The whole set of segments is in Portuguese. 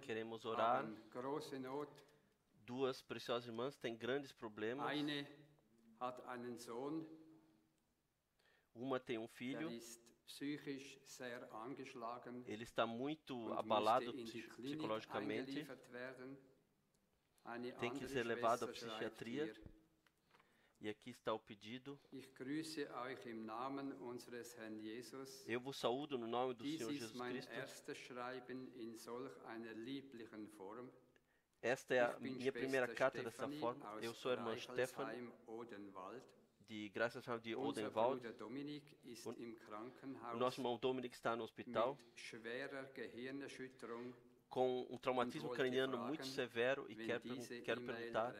Queremos orar. Duas preciosas irmãs têm grandes problemas. Uma tem um filho. Ele está muito abalado psicologicamente. Tem que ser levado à psiquiatria. E aqui está o pedido. Eu vos saúdo no nome do Senhor Jesus Cristo. Esta é a minha primeira carta dessa forma. Eu sou a irmã Stefan, de Graça Social de Odenwald. O nosso irmão Dominic está no hospital com um traumatismo craniano muito severo e quero perguntar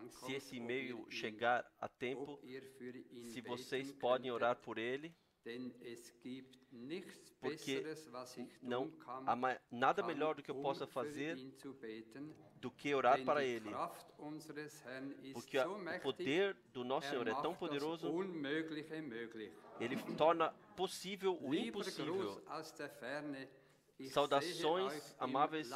se esse e-mail chegar a tempo, se vocês podem orar por ele, porque não há nada melhor do que eu possa fazer do que orar para ele, porque o poder do nosso Senhor é tão poderoso, ele torna possível o impossível. Saudações amáveis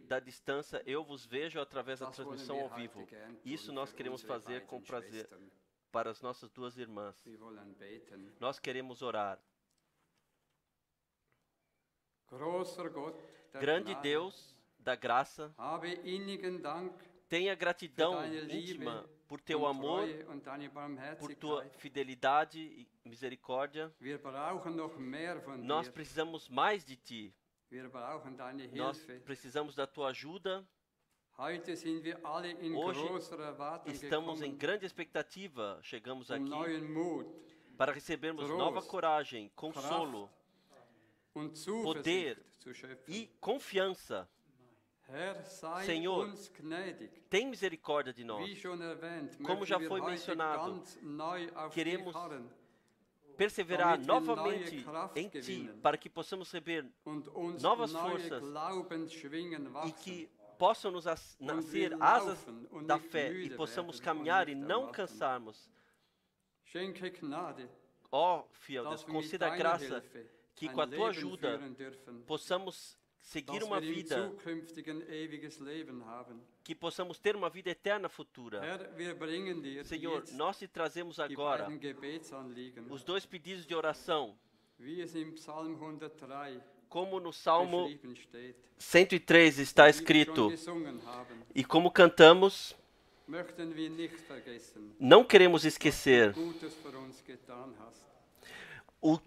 da distância, eu vos vejo através da transmissão ao vivo. Isso nós queremos fazer com prazer para as nossas duas irmãs. Nós queremos orar. Grande Deus da graça, tenha gratidão íntima por teu amor, por tua fidelidade e misericórdia. Nós precisamos mais de ti. Nós precisamos da tua ajuda. Hoje estamos em grande expectativa. Chegamos aqui para recebermos nova coragem, consolo, poder e confiança. Senhor, tem misericórdia de nós. Como já foi mencionado, queremos perseverar novamente em Ti, para que possamos receber novas forças e que possam nos nascer asas da fé e possamos caminhar e não cansarmos. Ó, fiel Deus, conceda a graça que com a Tua ajuda possamos seguir uma vida, que possamos ter uma vida eterna futura. Senhor, nós te trazemos agora os dois pedidos de oração, como no Salmo 103 está escrito, e como cantamos, não queremos esquecer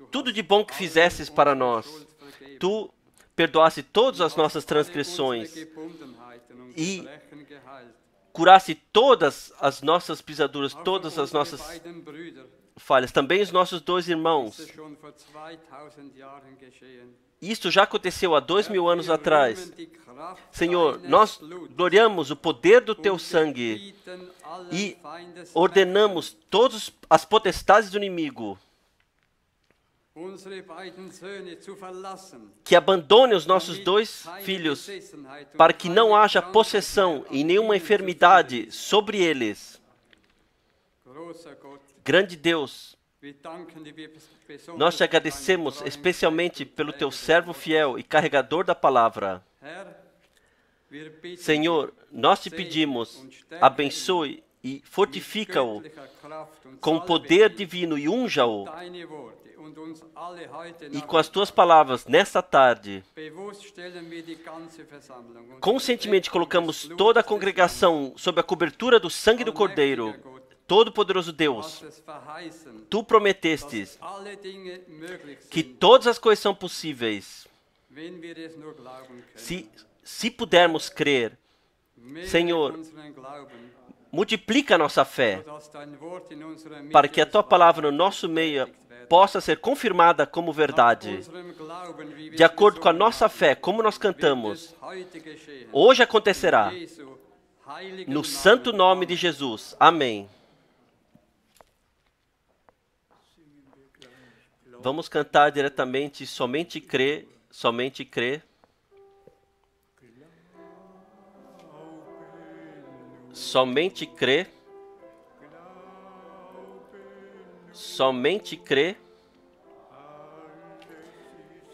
tudo de bom que fizesses para nós. Tu perdoasse todas as nossas transgressões e curasse todas as nossas pisaduras, todas as nossas falhas, também os nossos dois irmãos. Isto já aconteceu há 2000 anos atrás. Senhor, nós gloriamos o poder do Teu sangue e ordenamos todas as potestades do inimigo que abandone os nossos dois filhos, para que não haja possessão e nenhuma enfermidade sobre eles. Grande Deus, nós te agradecemos especialmente pelo Teu servo fiel e carregador da palavra. Senhor, nós te pedimos, abençoe e fortifica-o com poder divino e unja-o. E com as Tuas palavras, nesta tarde, conscientemente colocamos toda a congregação sob a cobertura do sangue do Cordeiro. Todo-Poderoso Deus, Tu prometestes que todas as coisas são possíveis se pudermos crer. Senhor, multiplica a nossa fé, para que a Tua palavra no nosso meio possa ser confirmada como verdade. De acordo com a nossa fé, como nós cantamos, hoje acontecerá. No santo nome de Jesus. Amém. Vamos cantar diretamente Somente Crê, Somente Crê. Somente crê. Somente crê.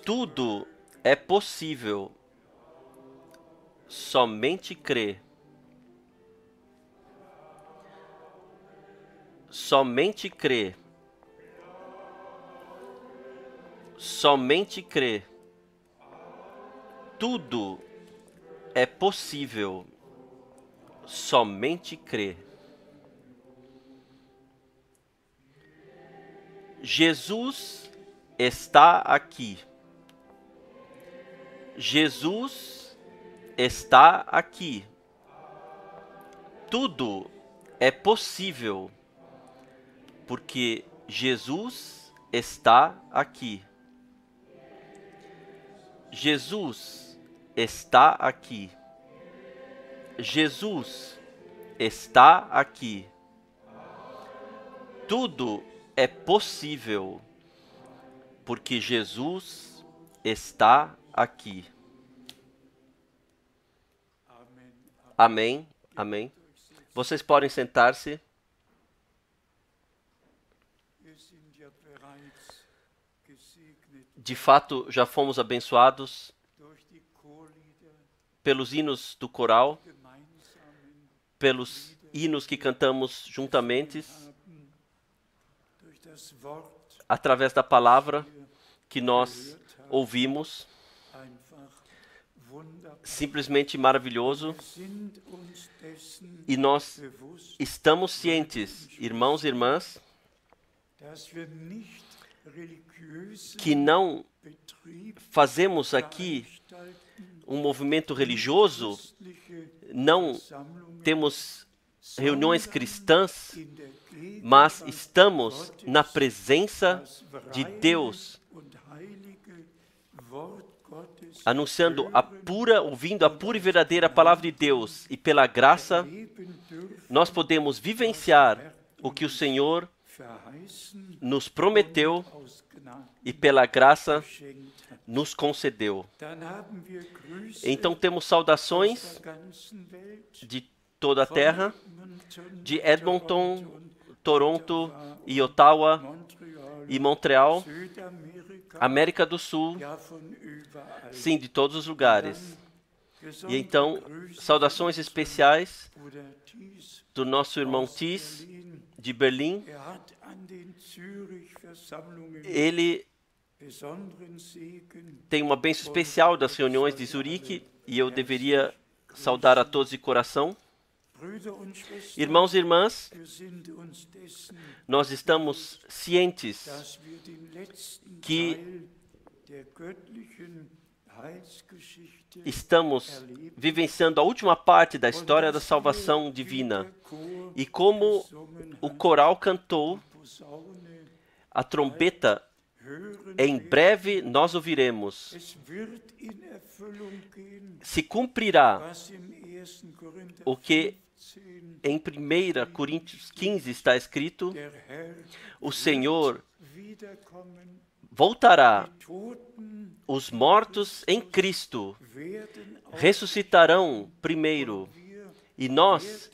Tudo é possível. Somente crê. Somente crê. Somente crê. Tudo é possível. Somente crê. Jesus está aqui. Jesus está aqui. Tudo é possível, porque Jesus está aqui. Jesus está aqui. Jesus está aqui. Tudo é possível, porque Jesus está aqui. Amém. Amém. Vocês podem sentar-se. De fato, já fomos abençoados pelos hinos do coral, pelos hinos que cantamos juntamente, através da palavra que nós ouvimos. Simplesmente maravilhoso. E nós estamos cientes, irmãos e irmãs, que não fazemos aqui um movimento religioso, não temos reuniões cristãs, mas estamos na presença de Deus, anunciando ouvindo a pura e verdadeira palavra de Deus, e pela graça nós podemos vivenciar o que o Senhor nos prometeu e pela graça nos concedeu. Então temos saudações de toda a terra, de Edmonton, Toronto e Ottawa e Montreal, América do Sul, sim, de todos os lugares. E então, saudações especiais do nosso irmão Tis, de Berlim. Ele tem uma bênção especial das reuniões de Zurique, e eu deveria saudar a todos de coração. Irmãos e irmãs, nós estamos cientes que estamos vivenciando a última parte da história da salvação divina. E como o coral cantou, a trombeta, em breve nós ouviremos. Se cumprirá o que em 1 Coríntios 15 está escrito: o Senhor voltará, os mortos em Cristo ressuscitarão primeiro, e nós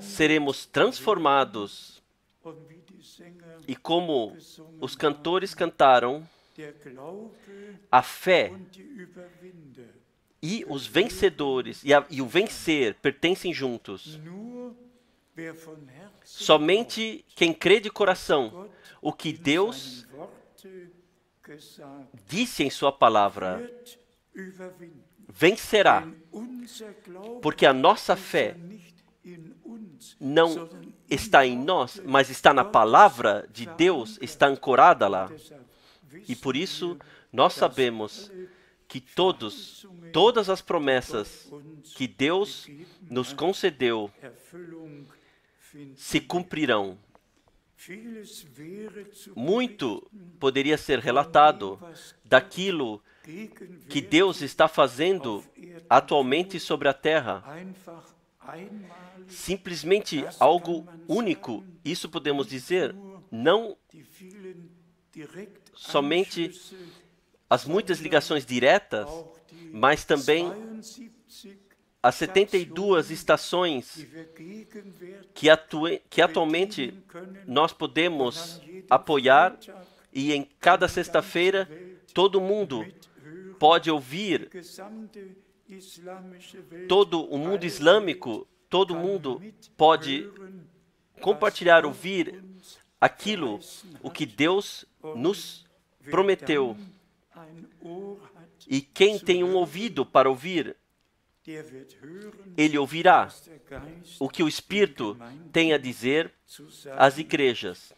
seremos transformados. E como os cantores cantaram, a fé e os vencedores e o vencer pertencem juntos. Somente quem crê de coração o que Deus disse em sua palavra vencerá, porque a nossa fé não está em nós, mas está na palavra de Deus, está ancorada lá. E por isso nós sabemos que todas as promessas que Deus nos concedeu se cumprirão. Muito poderia ser relatado daquilo que Deus está fazendo atualmente sobre a terra. Simplesmente algo único, isso podemos dizer, não somente as muitas ligações diretas, mas também as 72 estações que atualmente nós podemos apoiar, e em cada sexta-feira todo mundo pode ouvir, todo o mundo islâmico, todo mundo pode compartilhar, ouvir aquilo, o que Deus nos prometeu. E quem tem um ouvido para ouvir, ele ouvirá o que o Espírito tem a dizer às igrejas.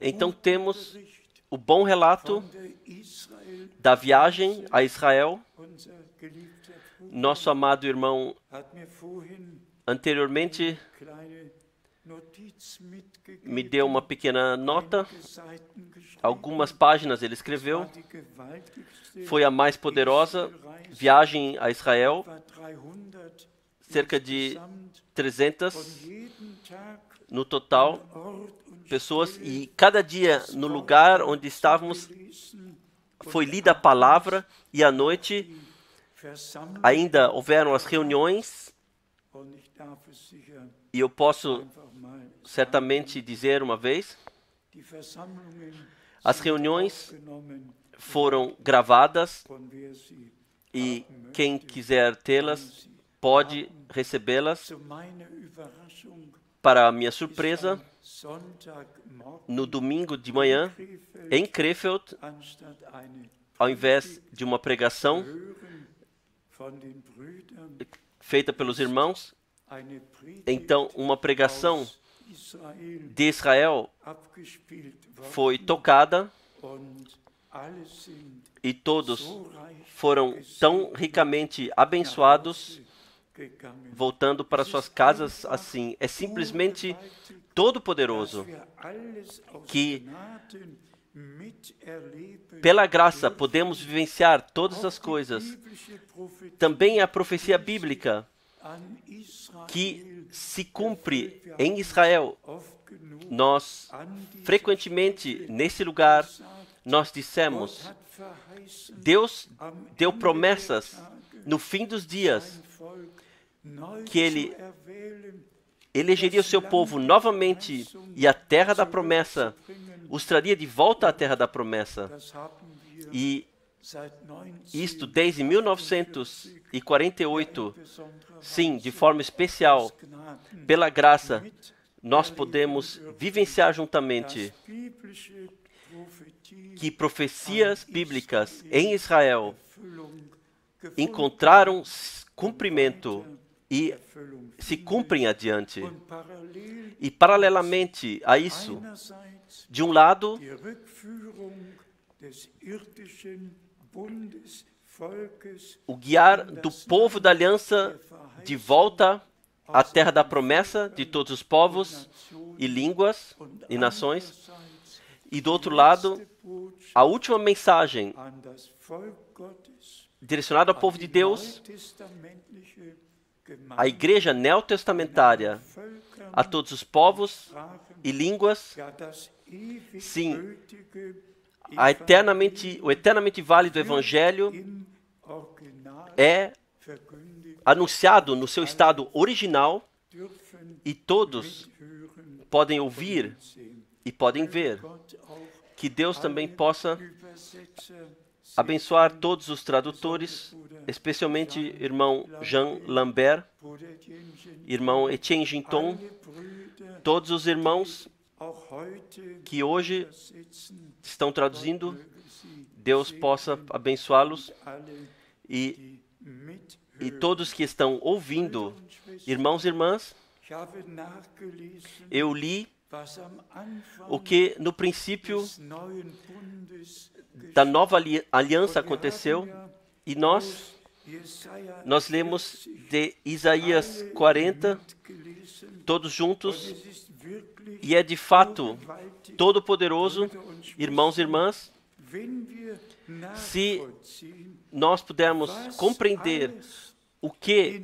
Então temos o bom relato da viagem a Israel. Nosso amado irmão anteriormente me deu uma pequena nota. Algumas páginas ele escreveu. Foi a mais poderosa viagem a Israel. Cerca de 300 no total pessoas. E cada dia no lugar onde estávamos foi lida a palavra. E à noite ainda houveram as reuniões. E eu posso certamente dizer uma vez, as reuniões foram gravadas e quem quiser tê-las pode recebê-las. Para a minha surpresa, no domingo de manhã, em Krefeld, ao invés de uma pregação feita pelos irmãos, então uma pregação de Israel foi tocada e todos foram tão ricamente abençoados, voltando para suas casas assim. É simplesmente todo-poderoso que, pela graça, podemos vivenciar todas as coisas. Também a profecia bíblica que se cumpre em Israel. Nós, frequentemente, nesse lugar, nós dissemos, Deus deu promessas no fim dos dias, que Ele elegeria o seu povo novamente e a terra da promessa os traria de volta à terra da promessa. E isto desde 1948, sim, de forma especial, pela graça, nós podemos vivenciar juntamente que profecias bíblicas em Israel encontraram cumprimento e se cumprem adiante. E paralelamente a isso, de um lado, o guiar do povo da aliança de volta à terra da promessa de todos os povos e línguas e nações. E do outro lado, a última mensagem direcionada ao povo de Deus, à igreja neotestamentária, a todos os povos e línguas. Sim, o eternamente válido Evangelho é anunciado no seu estado original e todos podem ouvir e podem ver. Que Deus também possa abençoar todos os tradutores, especialmente irmão Jean Lambert, irmão Etienne Ginton, todos os irmãos que hoje estão traduzindo, Deus possa abençoá-los e todos que estão ouvindo, irmãos e irmãs, eu li o que no princípio da nova aliança aconteceu e nós lemos de Isaías 40, todos juntos, e é de fato todo-poderoso, irmãos e irmãs, se nós pudermos compreender o que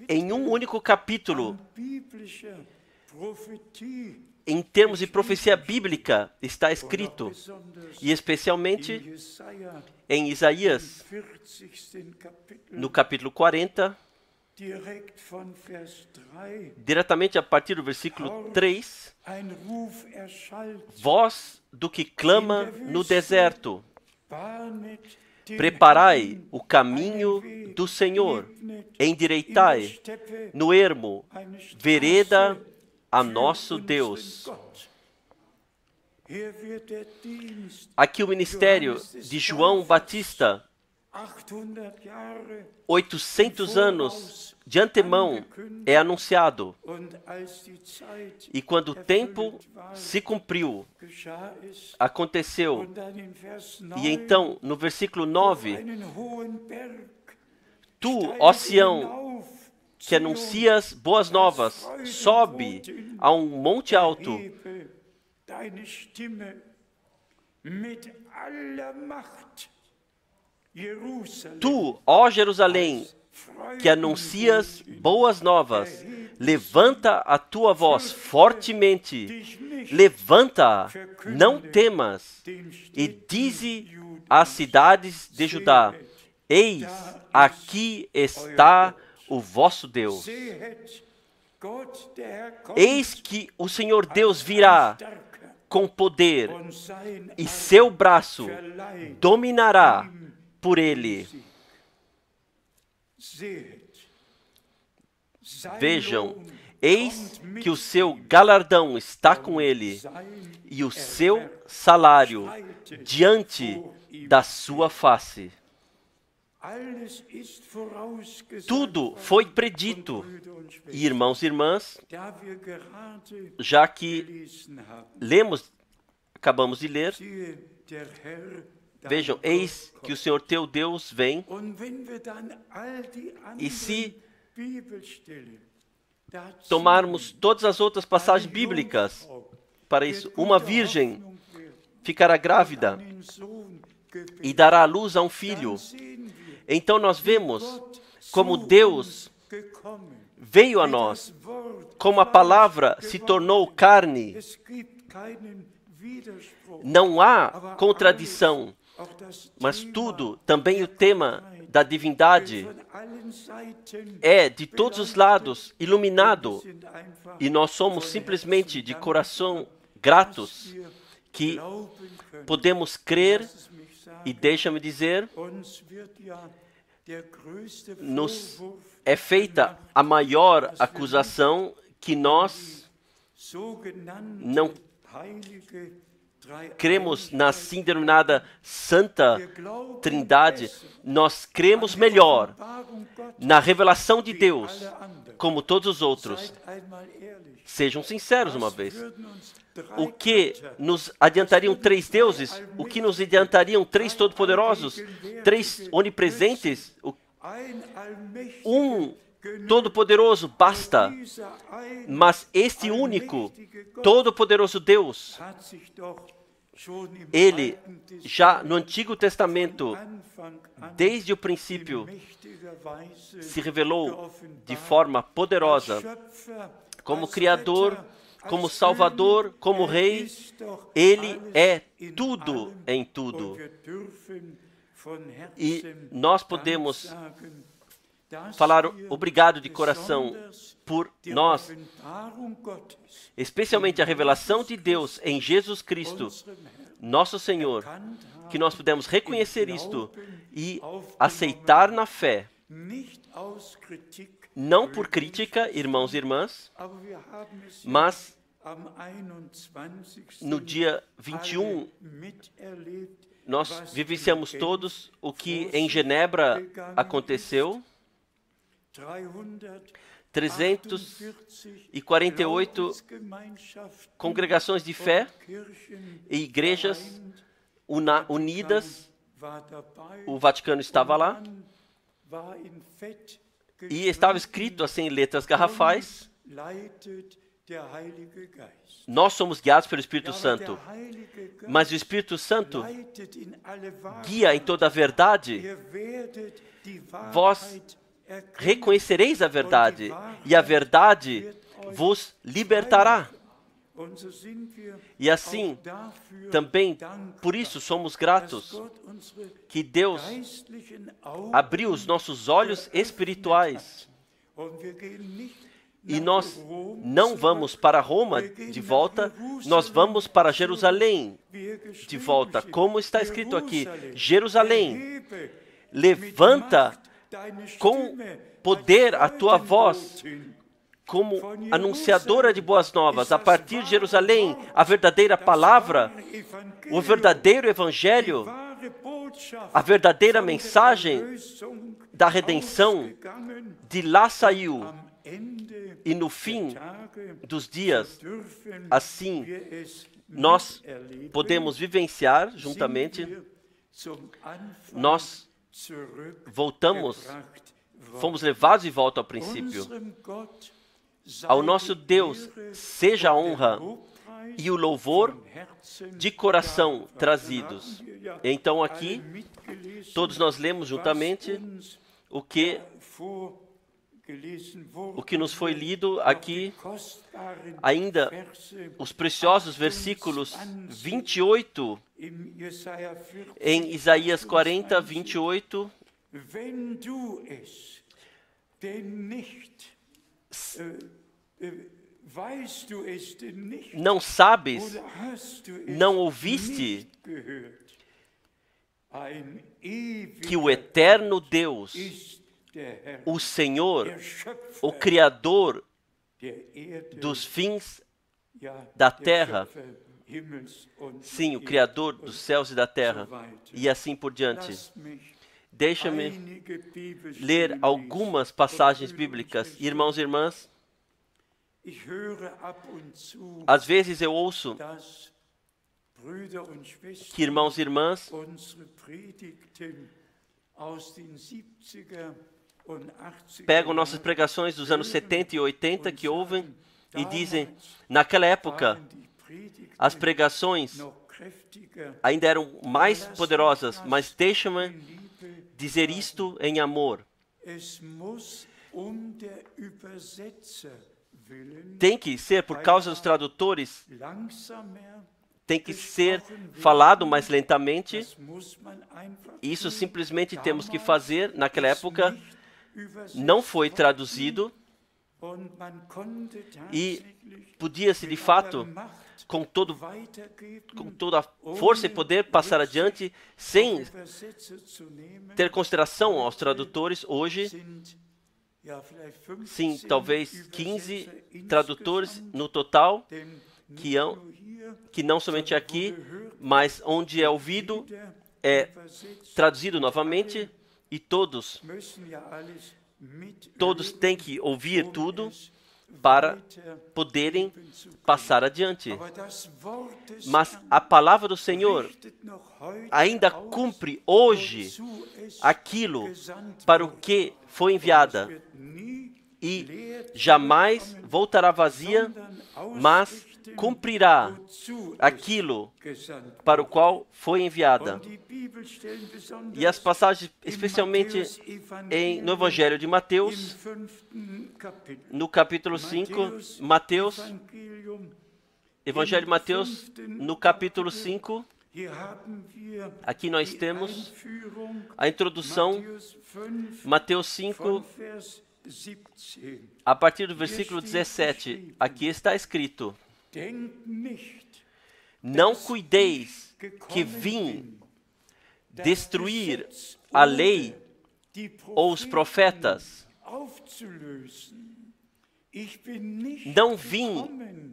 em um único capítulo, em termos de profecia bíblica, está escrito, e especialmente em Isaías, no capítulo 40, diretamente a partir do versículo 3, voz do que clama no deserto, preparai o caminho do Senhor, endireitai no ermo vereda a nosso Deus. Aqui o ministério de João Batista, 800 anos de antemão, é anunciado. E quando o tempo se cumpriu, aconteceu. E então, no versículo 9, tu, ó Sião, que anuncias boas novas, sobe a um monte alto. Tu, ó Jerusalém, que anuncias boas novas, levanta a tua voz fortemente, levanta, não temas, e dize às cidades de Judá: eis, aqui está o vosso Deus. Eis que o Senhor Deus virá com poder, e seu braço dominará por ele. Vejam, eis que o seu galardão está com ele, e o seu salário diante da sua face. Tudo foi predito. E, irmãos e irmãs, já que acabamos de ler, vejam, eis que o Senhor teu Deus vem. E se tomarmos todas as outras passagens bíblicas para isso, uma virgem ficará grávida e dará à luz a um filho. Então nós vemos como Deus veio a nós, como a palavra se tornou carne. Não há contradição, mas tudo, também o tema da divindade, é de todos os lados iluminado, e nós somos simplesmente de coração gratos que podemos crer. E deixa-me dizer, nos é feita a maior acusação que nós não cremos na assim denominada Santa Trindade. Nós cremos melhor na revelação de Deus, como todos os outros. Sejam sinceros uma vez. O que nos adiantariam 3 deuses? O que nos adiantariam 3 todo-poderosos? 3 onipresentes? Um todo-poderoso basta. Mas este único, todo-poderoso Deus, Ele, já no Antigo Testamento, desde o princípio, se revelou de forma poderosa como Criador, como Salvador, como Rei. Ele é tudo em tudo. E nós podemos falar obrigado de coração por nós, especialmente a revelação de Deus em Jesus Cristo, nosso Senhor, que nós podemos reconhecer isto e aceitar na fé, não por crítica, irmãos e irmãs, mas no dia 21, nós vivenciamos todos o que em Genebra aconteceu. 348 congregações de fé e igrejas unidas. O Vaticano estava lá. E estava escrito assim em letras garrafais: nós somos guiados pelo Espírito Santo, mas o Espírito Santo guia em toda a verdade. Vós reconhecereis a verdade, e a verdade vos libertará. E assim, também, por isso somos gratos que Deus abriu os nossos olhos espirituais E nós não vamos para Roma de volta, nós vamos para Jerusalém de volta. Como está escrito aqui, Jerusalém, levanta com poder a tua voz, como anunciadora de boas novas. A partir de Jerusalém, a verdadeira palavra, o verdadeiro evangelho, a verdadeira mensagem da redenção, de lá saiu. E no fim dos dias, assim, nós podemos vivenciar juntamente, nós voltamos, fomos levados de volta ao princípio. Ao nosso Deus seja a honra e o louvor de coração trazidos. Então aqui, todos nós lemos juntamente o que nos foi lido aqui, ainda os preciosos versículos 28, em Isaías 40, 28. Não sabes, não ouviste que o eterno Deus, o Senhor, o Criador dos fins da terra, sim, o Criador dos céus e da terra, e assim por diante. Deixa-me ler algumas passagens bíblicas. Irmãos e irmãs, às vezes eu ouço que irmãos e irmãs pegam nossas pregações dos anos 70 e 80 que ouvem e dizem, naquela época, as pregações ainda eram mais poderosas, mas deixa-me dizer isto em amor. Tem que ser por causa dos tradutores, tem que ser falado mais lentamente. Isso simplesmente temos que fazer. Naquela época não foi traduzido e podia-se de fato com toda a força e poder passar adiante sem ter consideração aos tradutores. Hoje, sim, talvez 15 tradutores no total, que não somente aqui, mas onde é ouvido, é traduzido novamente, e todos têm que ouvir tudo para poderem passar adiante. Mas a palavra do Senhor ainda cumpre hoje aquilo para o que foi enviada e jamais voltará vazia, mas cumprirá aquilo para o qual foi enviada. E as passagens, especialmente no Evangelho de Mateus, no capítulo 5, Evangelho de Mateus, no capítulo 5, aqui nós temos a introdução, Mateus 5, a partir do versículo 17, aqui está escrito: não cuideis que vim destruir a lei ou os profetas. Não vim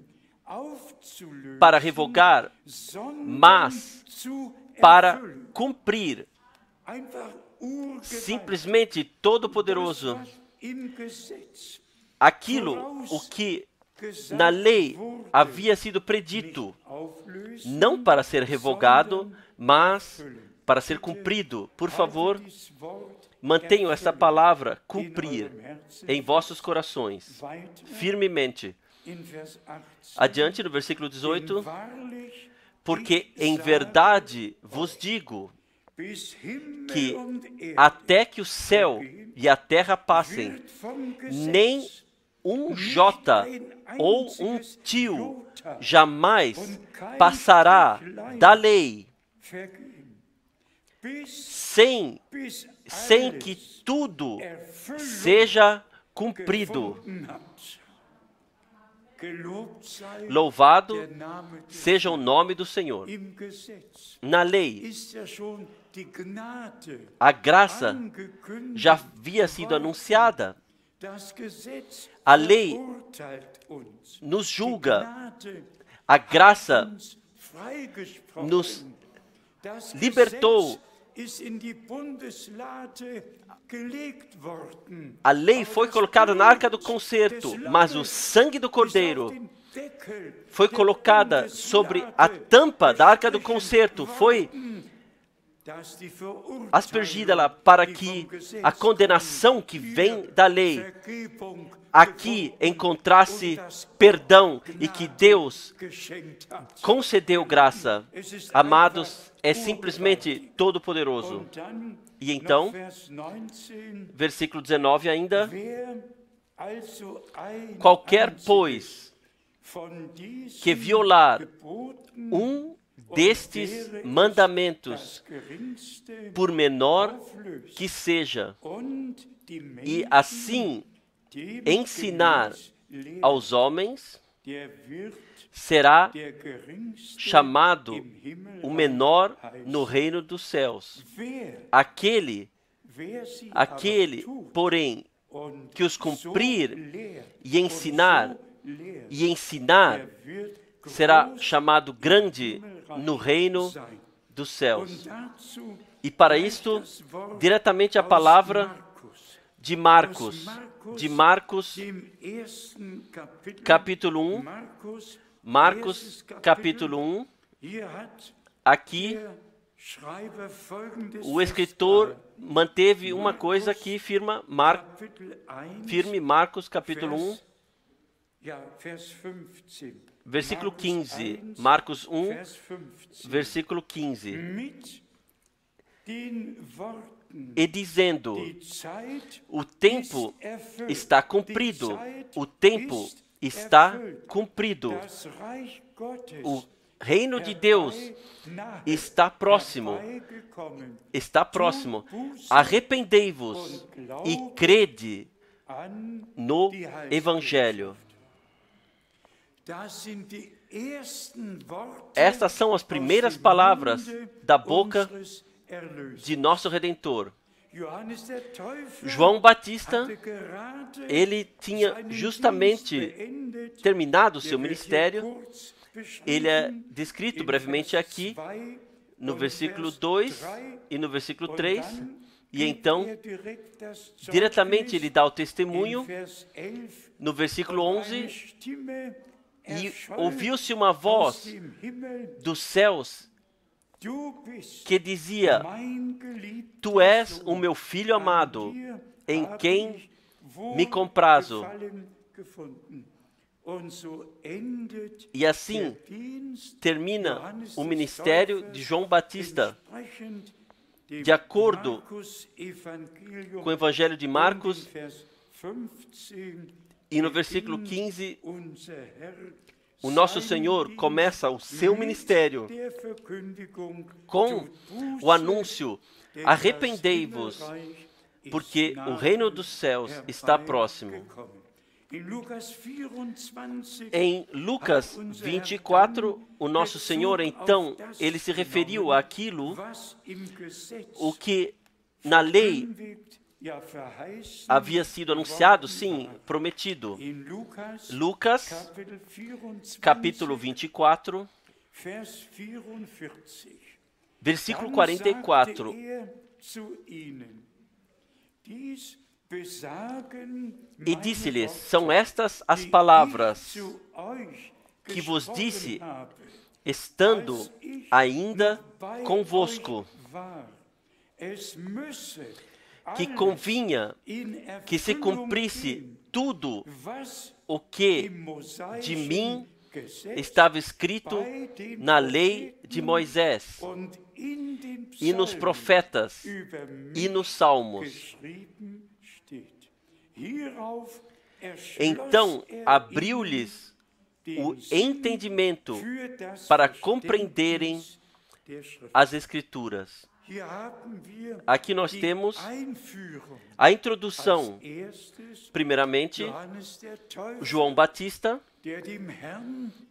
para revogar, mas para cumprir. Simplesmente Todo-Poderoso. Aquilo o que na lei havia sido predito, não para ser revogado, mas para ser cumprido. Por favor, mantenham esta palavra, cumprir, em vossos corações, firmemente. Adiante, no versículo 18, porque em verdade vos digo que até que o céu e a terra passem, nem um jota ou um tio jamais passará da lei, sem que tudo seja cumprido. Louvado seja o nome do Senhor. Na lei, a graça já havia sido anunciada. A lei nos julga. A graça nos libertou. A lei foi colocada na arca do concerto, mas o sangue do Cordeiro foi colocada sobre a tampa da arca do concerto, foi aspergida lá para que a condenação que vem da lei aqui encontrasse perdão e que Deus concedeu graça. Amados, é simplesmente todo-poderoso. E então, versículo 19 ainda, qualquer, pois, que violar um destes mandamentos, por menor que seja, e assim ensinar aos homens, será chamado o menor no reino dos céus. Aquele, porém, que os cumprir e ensinar, será chamado grande no reino dos céus. E para isto, diretamente a palavra de Marcos, capítulo 1, Marcos, capítulo 1, aqui o escritor manteve uma coisa que firme Marcos, capítulo 1, versículo 15. Marcos 1, versículo 15. E dizendo, o tempo está cumprido, o tempo está cumprido. O reino de Deus está próximo. Arrependei-vos e crede no Evangelho. Estas são as primeiras palavras da boca de nosso Redentor. João Batista, ele tinha justamente terminado o seu ministério. Ele é descrito brevemente aqui, no versículo 2 e no versículo 3. E então, diretamente ele dá o testemunho, no versículo 11, e ouviu-se uma voz dos céus que dizia, tu és o meu filho amado, em quem me comprazo. E assim termina o ministério de João Batista, de acordo com o Evangelho de Marcos. E no versículo 15, o nosso Senhor começa o seu ministério com o anúncio, arrependei-vos, porque o reino dos céus está próximo. Em Lucas 24, o nosso Senhor, então, ele se referiu àquilo, o que na lei havia sido anunciado, sim, prometido. Lucas, capítulo 24, versículo 44. E disse-lhes, são estas as palavras que vos disse, estando ainda convosco, que convinha que se cumprisse tudo o que de mim estava escrito na lei de Moisés, e nos profetas, e nos salmos. Então abriu-lhes o entendimento para compreenderem as Escrituras. Aqui nós temos a introdução. Primeiramente, João Batista,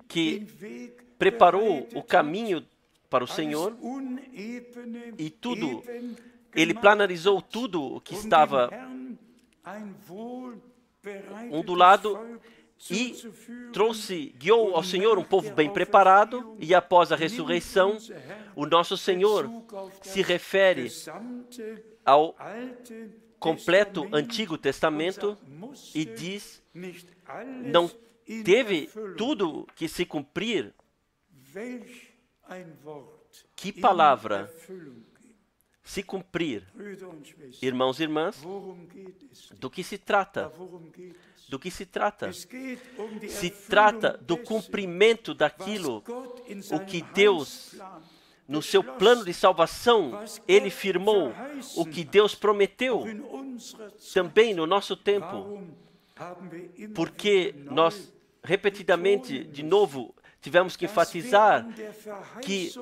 que preparou o caminho para o Senhor e tudo, ele planejou tudo o que estava ondulado e guiou ao Senhor um povo bem preparado, e após a ressurreição, o nosso Senhor se refere ao completo Antigo Testamento e diz, não teve tudo que se cumprir. Que palavra se cumprir? Irmãos e irmãs, do que se trata? Do que se trata? Se trata do cumprimento daquilo, o que Deus, no seu plano de salvação, Ele firmou, o que Deus prometeu, também no nosso tempo. Porque nós, repetidamente, de novo, tivemos que enfatizar que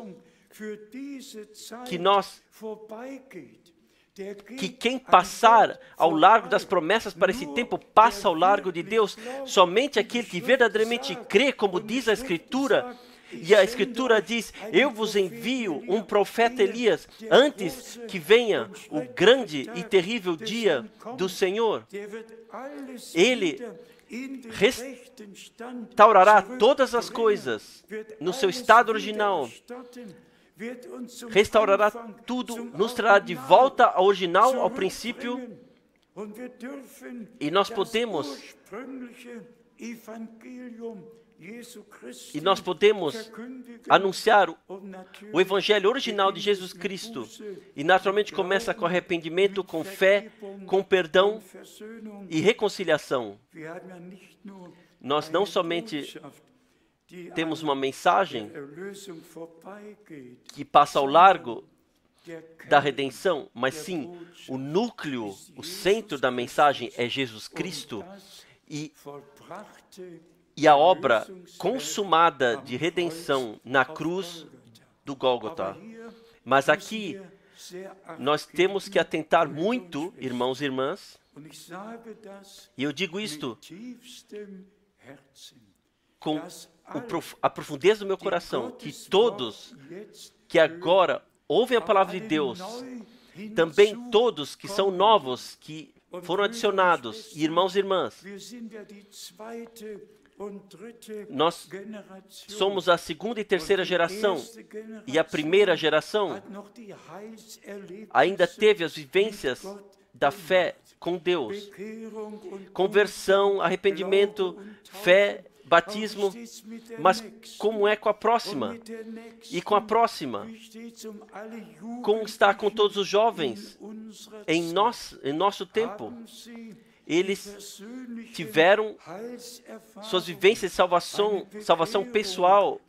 quem passar ao largo das promessas para esse tempo, passa ao largo de Deus. Somente aquele que verdadeiramente crê, como diz a Escritura. E a Escritura diz, eu vos envio um profeta Elias, antes que venha o grande e terrível dia do Senhor. Ele restaurará todas as coisas no seu estado original. Restaurará tudo, nos trará de volta ao original, ao princípio, e nós podemos anunciar o Evangelho original de Jesus Cristo. E naturalmente começa com arrependimento, com fé, com perdão e reconciliação. Nós não somente temos uma mensagem que passa ao largo da redenção, mas sim, o núcleo, o centro da mensagem é Jesus Cristo e a obra consumada de redenção na cruz do Gólgota. Mas aqui, nós temos que atentar muito, irmãos e irmãs, e eu digo isto com a profundeza do meu coração, que todos que agora ouvem a palavra de Deus, também todos que são novos, que foram adicionados, irmãos e irmãs, nós somos a segunda e terceira geração, e a primeira geração ainda teve as vivências da fé com Deus. Conversão, arrependimento, fé, batismo, mas como é com a próxima? E com a próxima? Como está com todos os jovens em nosso tempo? Eles tiveram suas vivências de salvação pessoal,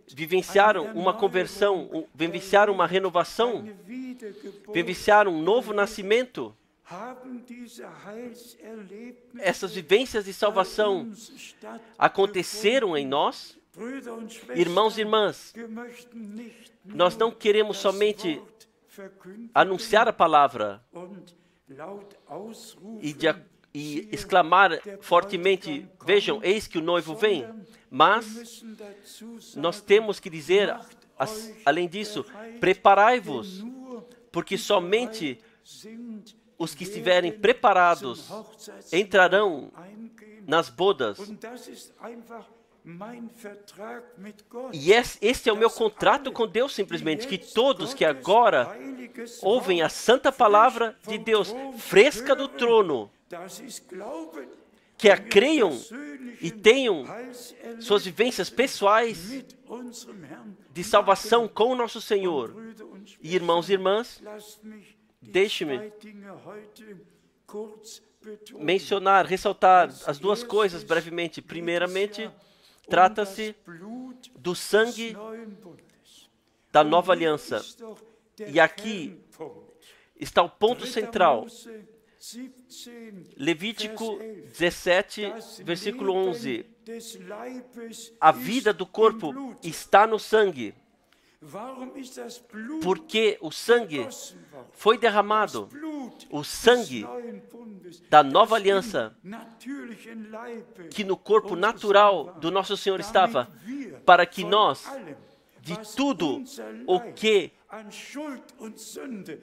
vivenciaram uma conversão, vivenciaram uma renovação, vivenciaram um novo nascimento. Essas vivências de salvação aconteceram em nós. Irmãos e irmãs, nós não queremos somente anunciar a palavra e exclamar fortemente, vejam, eis que o noivo vem. Mas nós temos que dizer, além disso, preparai-vos, porque somente os que estiverem preparados entrarão nas bodas. E este é o meu contrato com Deus, simplesmente, que todos que agora ouvem a santa palavra de Deus, fresca do trono, que a creiam e tenham suas vivências pessoais de salvação com o nosso Senhor. E irmãos e irmãs, deixe-me mencionar, ressaltar as duas coisas brevemente. Primeiramente, trata-se do sangue da nova aliança. E aqui está o ponto central. Levítico 17, versículo 11. A vida do corpo está no sangue. Porque o sangue foi derramado, o sangue da nova aliança, que no corpo natural do nosso Senhor estava, para que nós, de tudo o que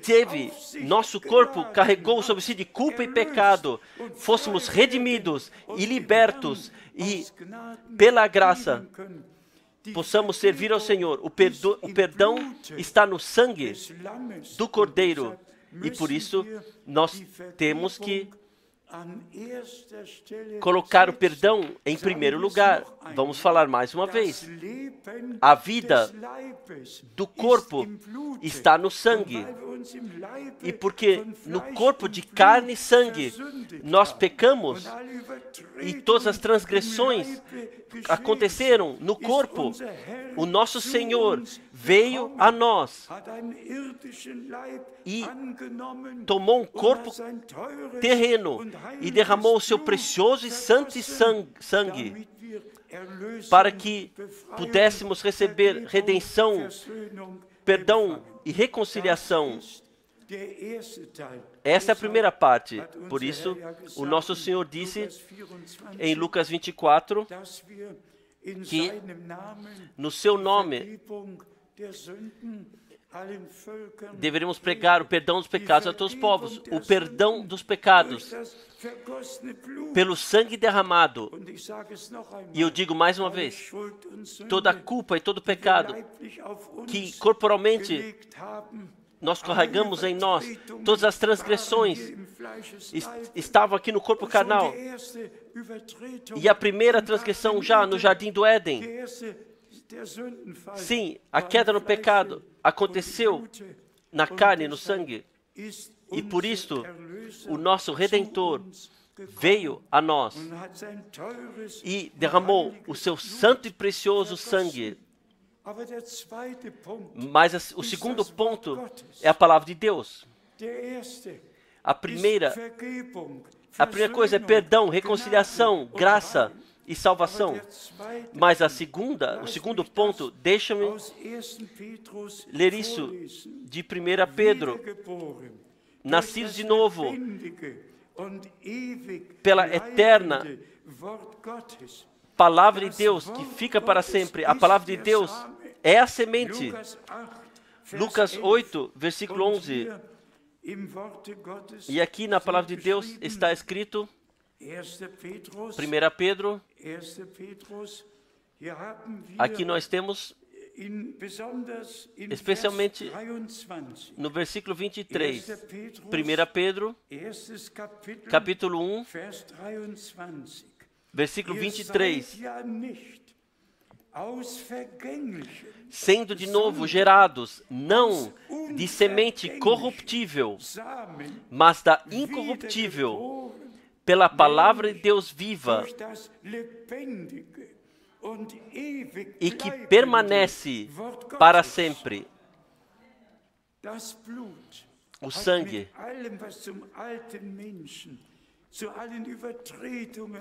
teve, nosso corpo carregou sobre si de culpa e pecado, fôssemos redimidos e libertos, e pela graça possamos servir ao Senhor. O perdão está no sangue do Cordeiro, e por isso nós temos que colocar o perdão em primeiro lugar. Vamos falar mais uma vez. A vida do corpo está no sangue. E porque no corpo de carne e sangue nós pecamos e todas as transgressões aconteceram no corpo, o nosso Senhor veio a nós e tomou um corpo terreno e derramou o seu precioso e santo sangue para que pudéssemos receber redenção, perdão e reconciliação. Essa é a primeira parte. Por isso, o nosso Senhor disse em Lucas 24 que no seu nome deveríamos pregar o perdão dos pecados a todos os povos, o perdão dos pecados pelo sangue derramado. E eu digo mais uma vez, toda a culpa e todo pecado que corporalmente nós carregamos em nós, todas as transgressões estavam aqui no corpo carnal. E a primeira transgressão já no jardim do Éden, sim, a queda no pecado aconteceu na carne e no sangue. E por isso, o nosso Redentor veio a nós e derramou o seu santo e precioso sangue. Mas o segundo ponto é a palavra de Deus. A primeira coisa é perdão, reconciliação, graça e salvação. Mas o segundo ponto, deixa-me ler isso de 1 Pedro. Nascidos de novo pela eterna palavra de Deus que fica para sempre. A palavra de Deus é a semente. Lucas 8, versículo 11. E aqui na palavra de Deus está escrito, 1 Pedro, aqui nós temos, especialmente no versículo 23, 1 Pedro, capítulo 1, versículo 23. Sendo de novo gerados, não de semente corruptível, mas da incorruptível, pela palavra de Deus viva, e que permanece para sempre. O sangue,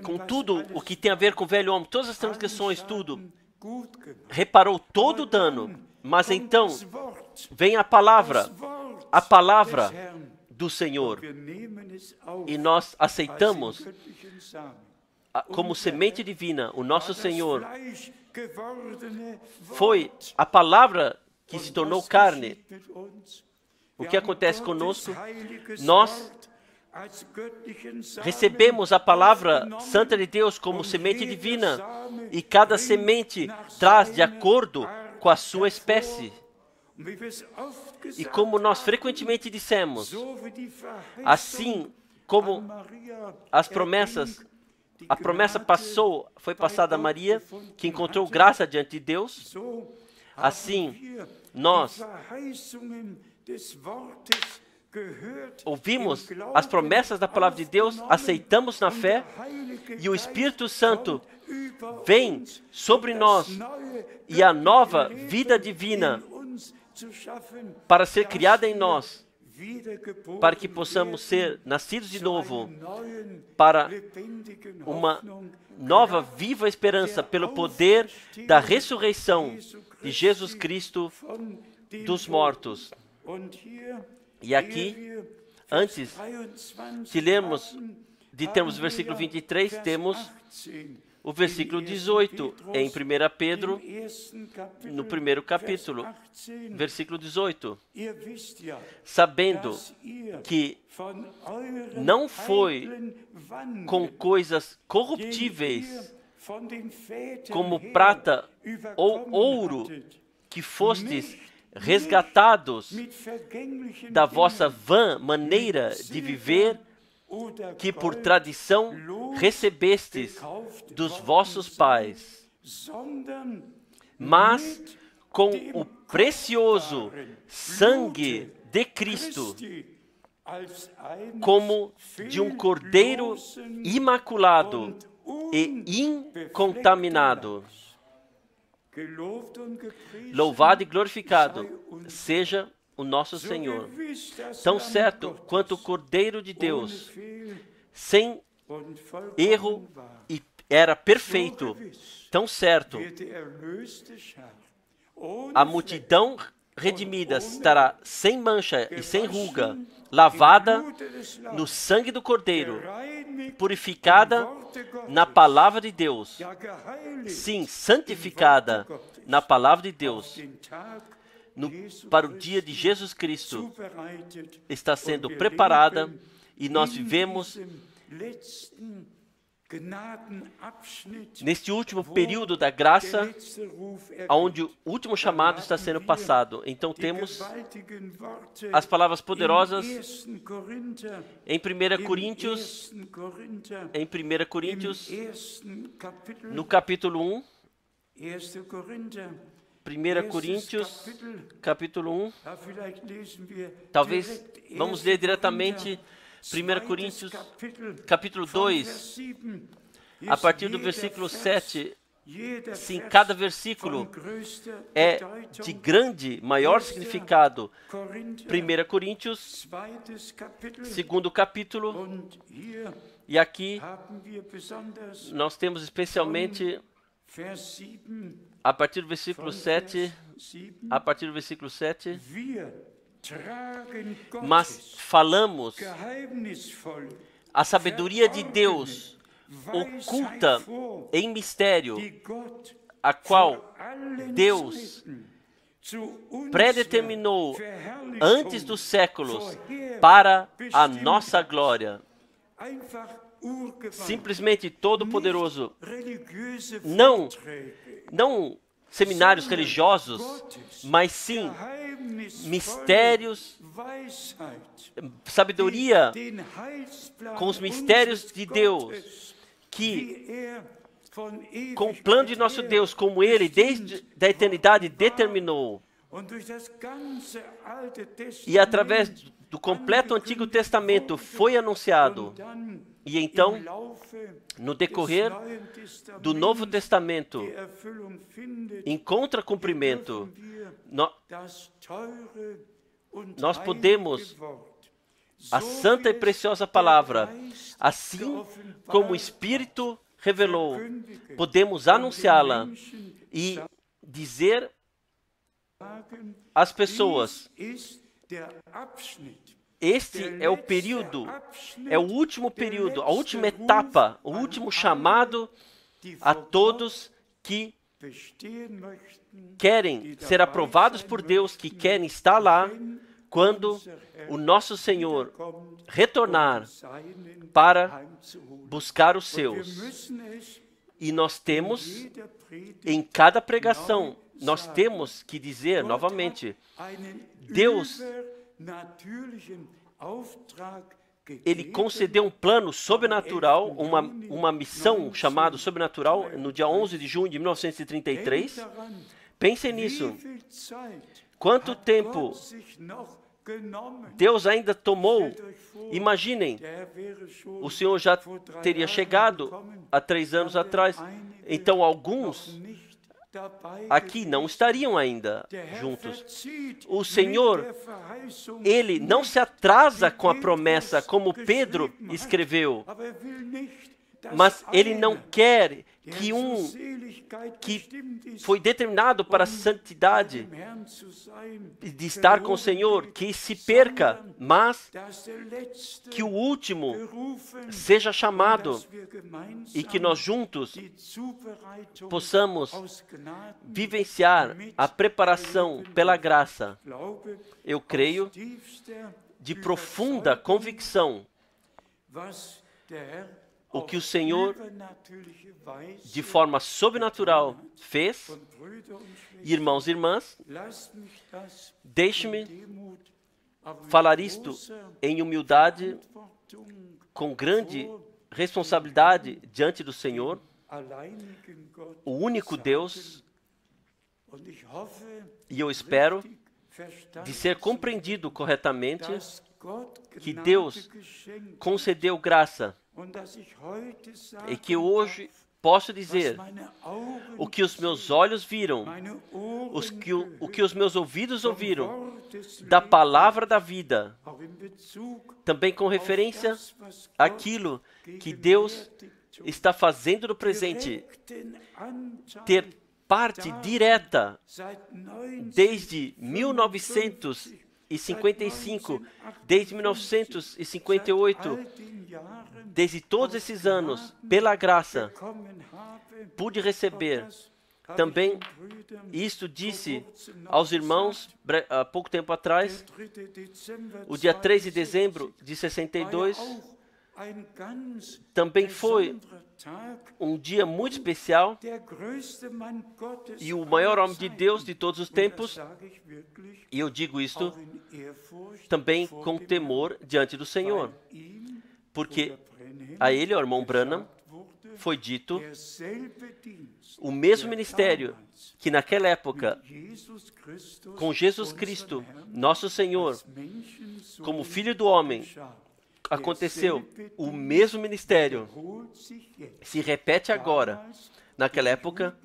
com tudo o que tem a ver com o velho homem, todas as transgressões, tudo, reparou todo o dano. Mas então vem a palavra do Senhor, e nós aceitamos como semente divina. O nosso Senhor foi a palavra que se tornou carne. O que acontece conosco? Nós recebemos a palavra santa de Deus como semente divina, e cada semente traz de acordo com a sua espécie. E como nós frequentemente dissemos, assim como a promessa foi passada a Maria, que encontrou graça diante de Deus, assim nós ouvimos as promessas da palavra de Deus, aceitamos na fé, e o Espírito Santo vem sobre nós, e a nova vida divina para ser criada em nós para que possamos ser nascidos de novo para uma nova, viva esperança pelo poder da ressurreição de Jesus Cristo dos mortos. E aqui, antes de termos o versículo 23, temos o versículo 18 em 1 Pedro, no primeiro capítulo, versículo 18. Sabendo que não foi com coisas corruptíveis, como prata ou ouro, que fostes resgatados da vossa vã maneira de viver, que por tradição recebestes dos vossos pais, mas com o precioso sangue de Cristo, como de um cordeiro imaculado e incontaminado. Louvado e glorificado seja o nosso Senhor. Tão certo quanto o Cordeiro de Deus, sem erro e era perfeito, tão certo a multidão redimida estará sem mancha e sem ruga, lavada no sangue do Cordeiro, purificada na palavra de Deus, sim, santificada na palavra de Deus, para o dia de Jesus Cristo está sendo preparada, e nós vivemos neste último período da graça, onde o último chamado está sendo passado. Então temos as palavras poderosas em 1 Coríntios, no capítulo 1, 1 Coríntios, capítulo 1, talvez vamos ler diretamente 1 Coríntios, capítulo 2, a partir do versículo 7. Sim, cada versículo é de grande, maior significado. 1 Coríntios, segundo capítulo, e aqui nós temos especialmente a partir do versículo 7, mas falamos a sabedoria de Deus oculta em mistério, a qual Deus predeterminou antes dos séculos para a nossa glória. Simplesmente todo-poderoso, não seminários religiosos, mas sim mistérios, sabedoria com os mistérios de Deus, que com o plano de nosso Deus, como Ele desde a eternidade determinou, e através do completo Antigo Testamento foi anunciado, e então, no decorrer do Novo Testamento, encontra cumprimento. Nós podemos, a santa e preciosa palavra, assim como o Espírito revelou, podemos anunciá-la e dizer às pessoas: este é o período, é o último período, a última etapa, o último chamado a todos que querem ser aprovados por Deus, que querem estar lá quando o nosso Senhor retornar para buscar os seus. E nós temos, em cada pregação, nós temos que dizer novamente: Deus, Ele concedeu um plano sobrenatural, uma missão chamada sobrenatural, no dia 11 de junho de 1933. Pensem nisso. Quanto tempo Deus ainda tomou? Imaginem, o Senhor já teria chegado há 3 anos atrás. Então, alguns aqui não estariam ainda juntos. O Senhor, Ele não se atrasa com a promessa, como Pedro escreveu, mas Ele não quer que que foi determinado para a santidade de estar com o Senhor, que se perca, mas que o último seja chamado e que nós juntos possamos vivenciar a preparação pela graça. Eu creio de profunda convicção o que o Senhor, de forma sobrenatural, fez. Irmãos e irmãs, deixe-me falar isto em humildade, com grande responsabilidade diante do Senhor, o único Deus, e eu espero de ser compreendido corretamente que Deus concedeu graça e que hoje posso dizer o que os meus olhos viram, o que os meus ouvidos ouviram da palavra da vida, também com referência àquilo que Deus está fazendo no presente, ter parte direta desde 1955, desde 1958, desde todos esses anos, pela graça, pude receber. Também isto disse aos irmãos há pouco tempo atrás, o dia 3 de dezembro de 62, também foi um dia muito especial e o maior homem de Deus de todos os tempos, e eu digo isto também com temor diante do Senhor, porque a ele, ao irmão Branham, foi dito o mesmo ministério que naquela época, com Jesus Cristo, nosso Senhor, como Filho do Homem, aconteceu. O mesmo ministério se repete agora, naquela época,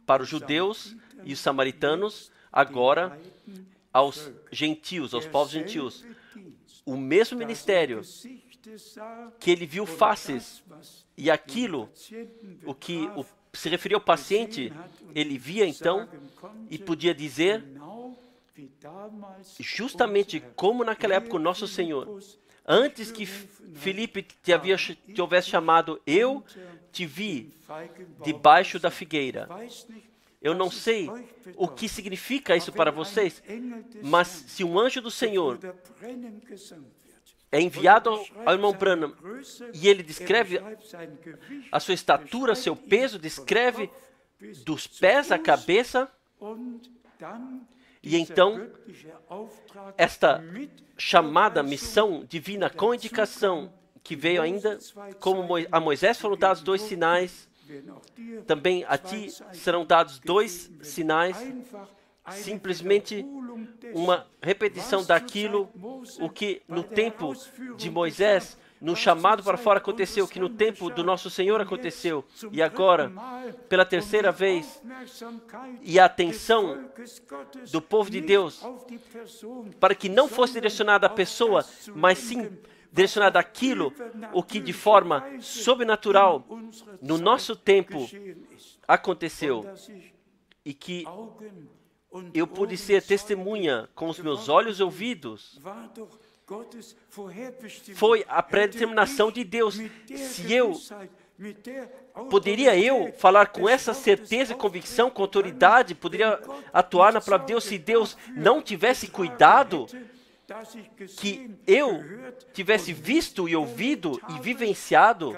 para os judeus e os samaritanos, agora aos gentios, aos povos gentios. O mesmo ministério que ele viu faces, e aquilo, o que se referia ao paciente, ele via então e podia dizer, justamente como naquela época o nosso Senhor, antes que Filipe te houvesse chamado, eu te vi debaixo da figueira. Eu não sei o que significa isso para vocês, mas se um anjo do Senhor é enviado ao irmão Branham e ele descreve a sua estatura, seu peso, descreve dos pés à cabeça, e então esta chamada missão divina com indicação que veio ainda, como a Moisés foram dados 2 sinais, também a ti serão dados 2 sinais, simplesmente uma repetição daquilo, o que no tempo de Moisés, no chamado para fora aconteceu, que no tempo do nosso Senhor aconteceu, e agora, pela terceira vez, e a atenção do povo de Deus, para que não fosse direcionada à pessoa, mas sim direcionada àquilo, o que de forma sobrenatural, no nosso tempo, aconteceu, e que eu pude ser testemunha com os meus olhos e ouvidos. Foi a predeterminação de Deus. Poderia eu falar com essa certeza e convicção, com autoridade, poderia atuar na palavra de Deus se Deus não tivesse cuidado, que eu tivesse visto e ouvido e vivenciado?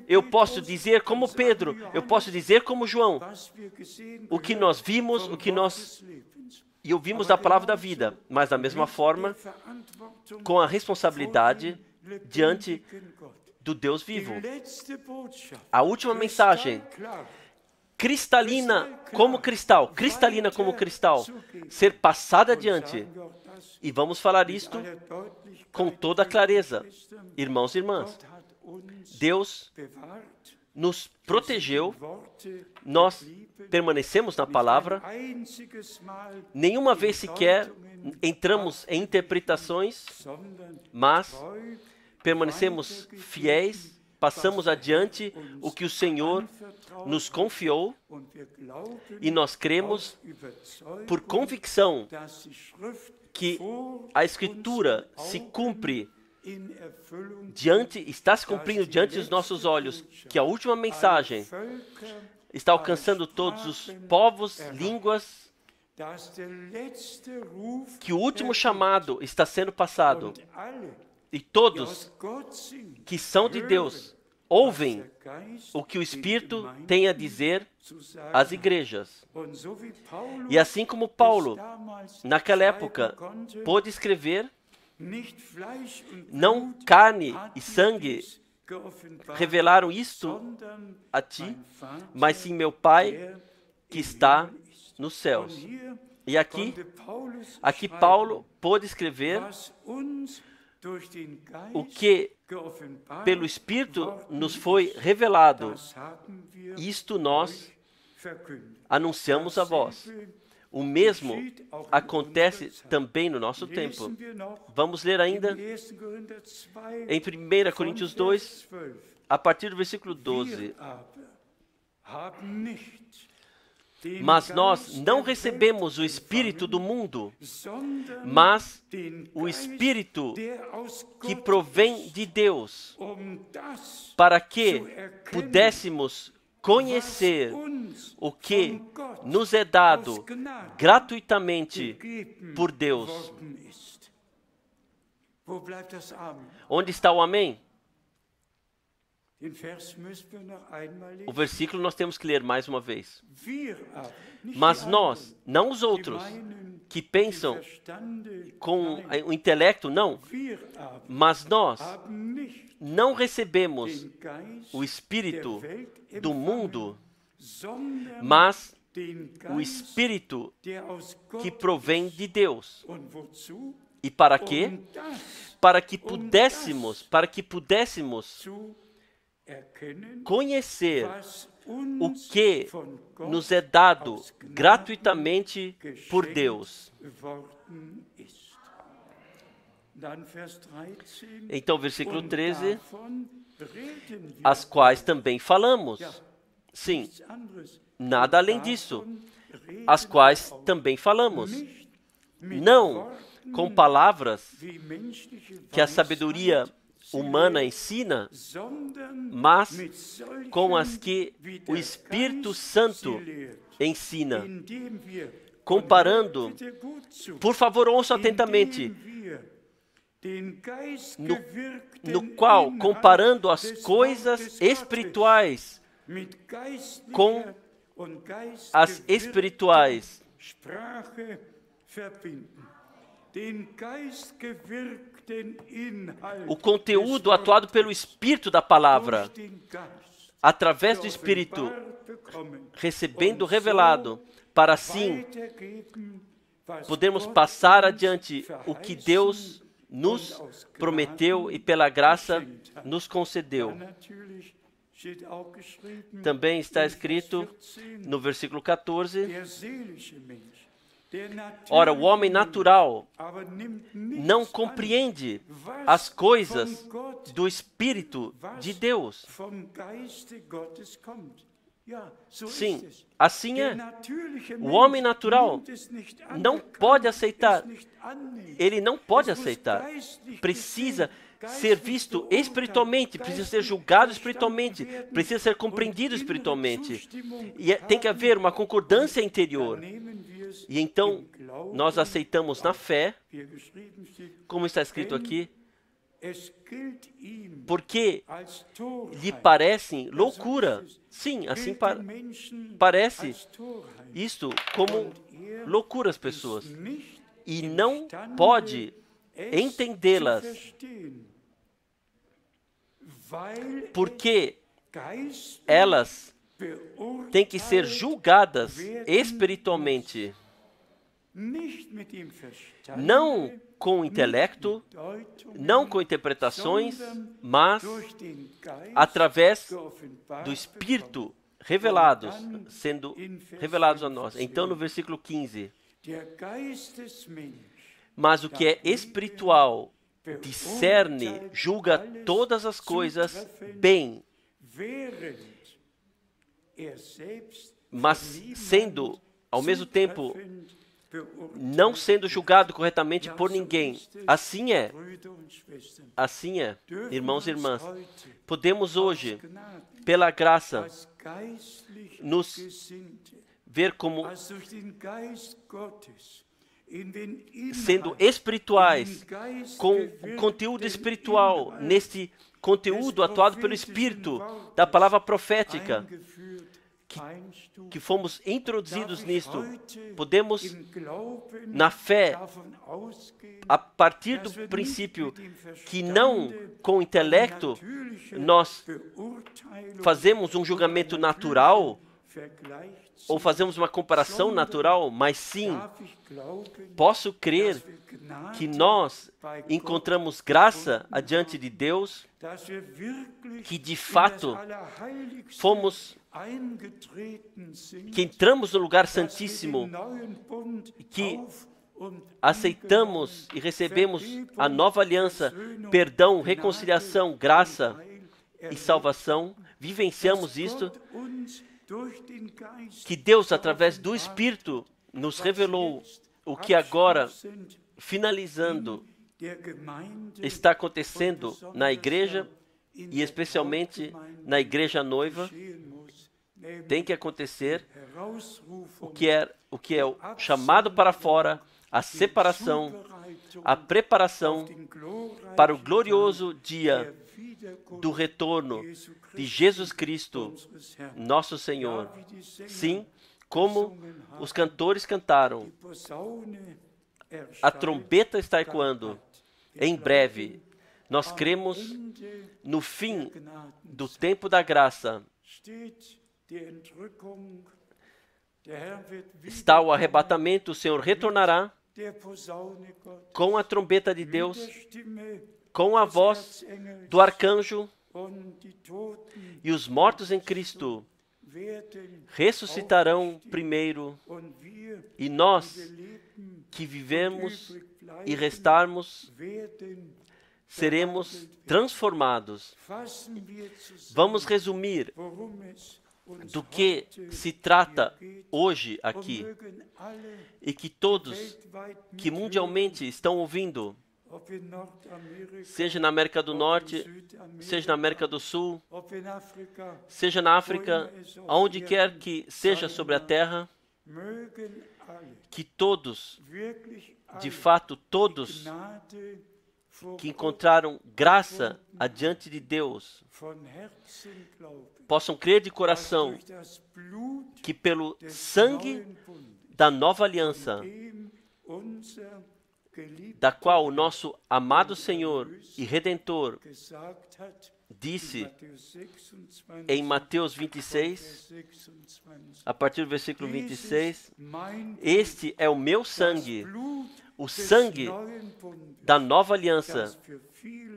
Eu posso dizer como Pedro, eu posso dizer como João, o que nós vimos, e ouvimos da palavra da vida, mas da mesma forma, com a responsabilidade diante do Deus vivo. A última mensagem, cristalina como cristal, ser passada adiante. E vamos falar isto com toda clareza. Irmãos e irmãs, Deus nos protegeu, nós permanecemos na palavra, nenhuma vez sequer entramos em interpretações, mas permanecemos fiéis, passamos adiante o que o Senhor nos confiou e nós cremos por convicção que a Escritura se cumpre está se cumprindo diante dos nossos olhos, que a última mensagem está alcançando todos os povos, línguas, que o último chamado está sendo passado e todos que são de Deus ouvem o que o Espírito tem a dizer às igrejas. E assim como Paulo, naquela época, pôde escrever, não carne e sangue revelaram isto a ti, mas sim meu Pai que está nos céus. E aqui Paulo pôde escrever o que pelo Espírito nos foi revelado. Isto nós anunciamos a vós. O mesmo acontece também no nosso tempo. Vamos ler ainda em 1 Coríntios 2, a partir do versículo 12. Mas nós não recebemos o Espírito do mundo, mas o Espírito que provém de Deus, para que pudéssemos conhecer o que nos é dado gratuitamente por Deus. Onde está o amém? O versículo nós temos que ler mais uma vez. Mas nós, não os outros, que pensam com o intelecto, não. Mas nós não recebemos o Espírito do mundo, mas o Espírito que provém de Deus. E para quê? Para que pudéssemos conhecer o que nos é dado gratuitamente por Deus. Então, versículo 13, as quais também falamos. Sim, nada além disso. As quais também falamos. Não com palavras que a sabedoria humana ensina, mas com as que o Espírito Santo ensina. Comparando, por favor, ouça atentamente, no qual, comparando as coisas espirituais com as espirituais, o conteúdo atuado pelo Espírito da palavra, através do Espírito, recebendo revelado, para assim podermos passar adiante o que Deus nos prometeu e pela graça nos concedeu. Também está escrito no versículo 14, ora, o homem natural não compreende as coisas do Espírito de Deus. Sim, assim é. O homem natural não pode aceitar. Ele não pode aceitar. Precisa ser visto espiritualmente, precisa ser julgado espiritualmente, precisa ser compreendido espiritualmente. E tem que haver uma concordância interior. E então, nós aceitamos na fé, como está escrito aqui, porque lhe parecem loucura. Sim, assim parece isto como loucura às pessoas. E não pode entendê-las, porque elas têm que ser julgadas espiritualmente, não com o intelecto, não com interpretações, mas através do Espírito sendo revelados a nós. Então, no versículo 15, mas o que é espiritual discerne, julga todas as coisas bem, mas sendo, ao mesmo tempo, não sendo julgado corretamente por ninguém. Assim é, irmãos e irmãs. Podemos hoje, pela graça, nos ver como sendo espirituais, com o conteúdo espiritual, nesse conteúdo atuado pelo Espírito da palavra profética, que fomos introduzidos nisto. Podemos, na fé, a partir do princípio que não com o intelecto nós fazemos um julgamento natural, ou fazemos uma comparação natural, mas sim, posso crer que nós encontramos graça adiante de Deus, que de fato que entramos no lugar santíssimo, que aceitamos e recebemos a nova aliança, perdão, reconciliação, graça e salvação, vivenciamos isto, que Deus, através do Espírito, nos revelou o que agora, finalizando, está acontecendo na igreja, e especialmente na igreja noiva. Tem que acontecer o que é o chamado para fora, a separação, a preparação para o glorioso dia do retorno de Jesus Cristo, nosso Senhor. Sim, como os cantores cantaram, a trombeta está ecoando. Em breve, nós cremos no fim do tempo da graça. Está o arrebatamento, o Senhor retornará com a trombeta de Deus, com a voz do arcanjo, e os mortos em Cristo ressuscitarão primeiro, e nós que vivemos e restarmos seremos transformados. Vamos resumir do que se trata hoje aqui, e que todos que mundialmente estão ouvindo, seja na América do Norte, seja na América do Sul, seja na África, aonde quer que seja sobre a terra, que todos, de fato todos, que encontraram graça adiante de Deus, possam crer de coração que pelo sangue da nova aliança, da qual o nosso amado Senhor e Redentor disse em Mateus 26, a partir do versículo 26, este é o meu sangue, o sangue da nova aliança,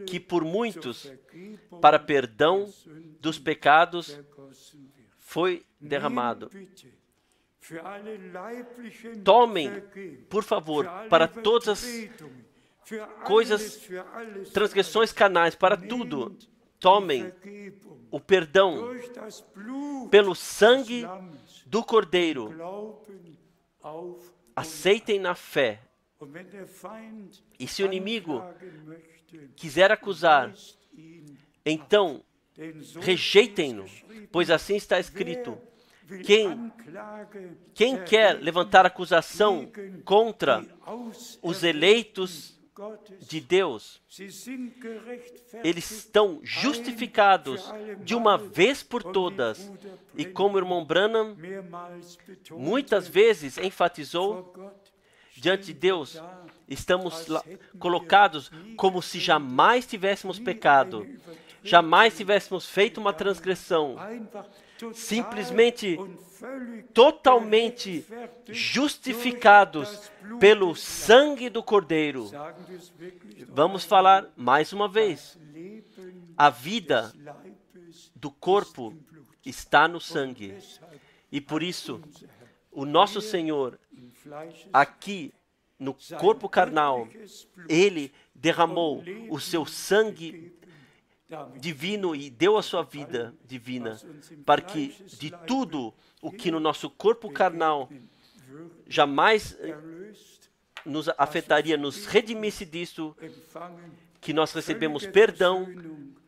que por muitos, para perdão dos pecados, foi derramado. Tomem, por favor, para todas as coisas, transgressões carnais, para tudo, tomem o perdão pelo sangue do Cordeiro. Aceitem na fé. E se o inimigo quiser acusar, então rejeitem-no, pois assim está escrito. Quem quer levantar acusação contra os eleitos de Deus, eles estão justificados de uma vez por todas. E como o irmão Branham muitas vezes enfatizou, diante de Deus, estamos colocados como se jamais tivéssemos pecado, jamais tivéssemos feito uma transgressão. simplesmente, totalmente justificados pelo sangue do Cordeiro. Vamos falar mais uma vez. A vida do corpo está no sangue. E por isso, o nosso Senhor, aqui no corpo carnal, Ele derramou o seu sangue divino e deu a sua vida divina, para que de tudo o que no nosso corpo carnal jamais nos afetaria, nos redimisse disso, que nós recebemos perdão,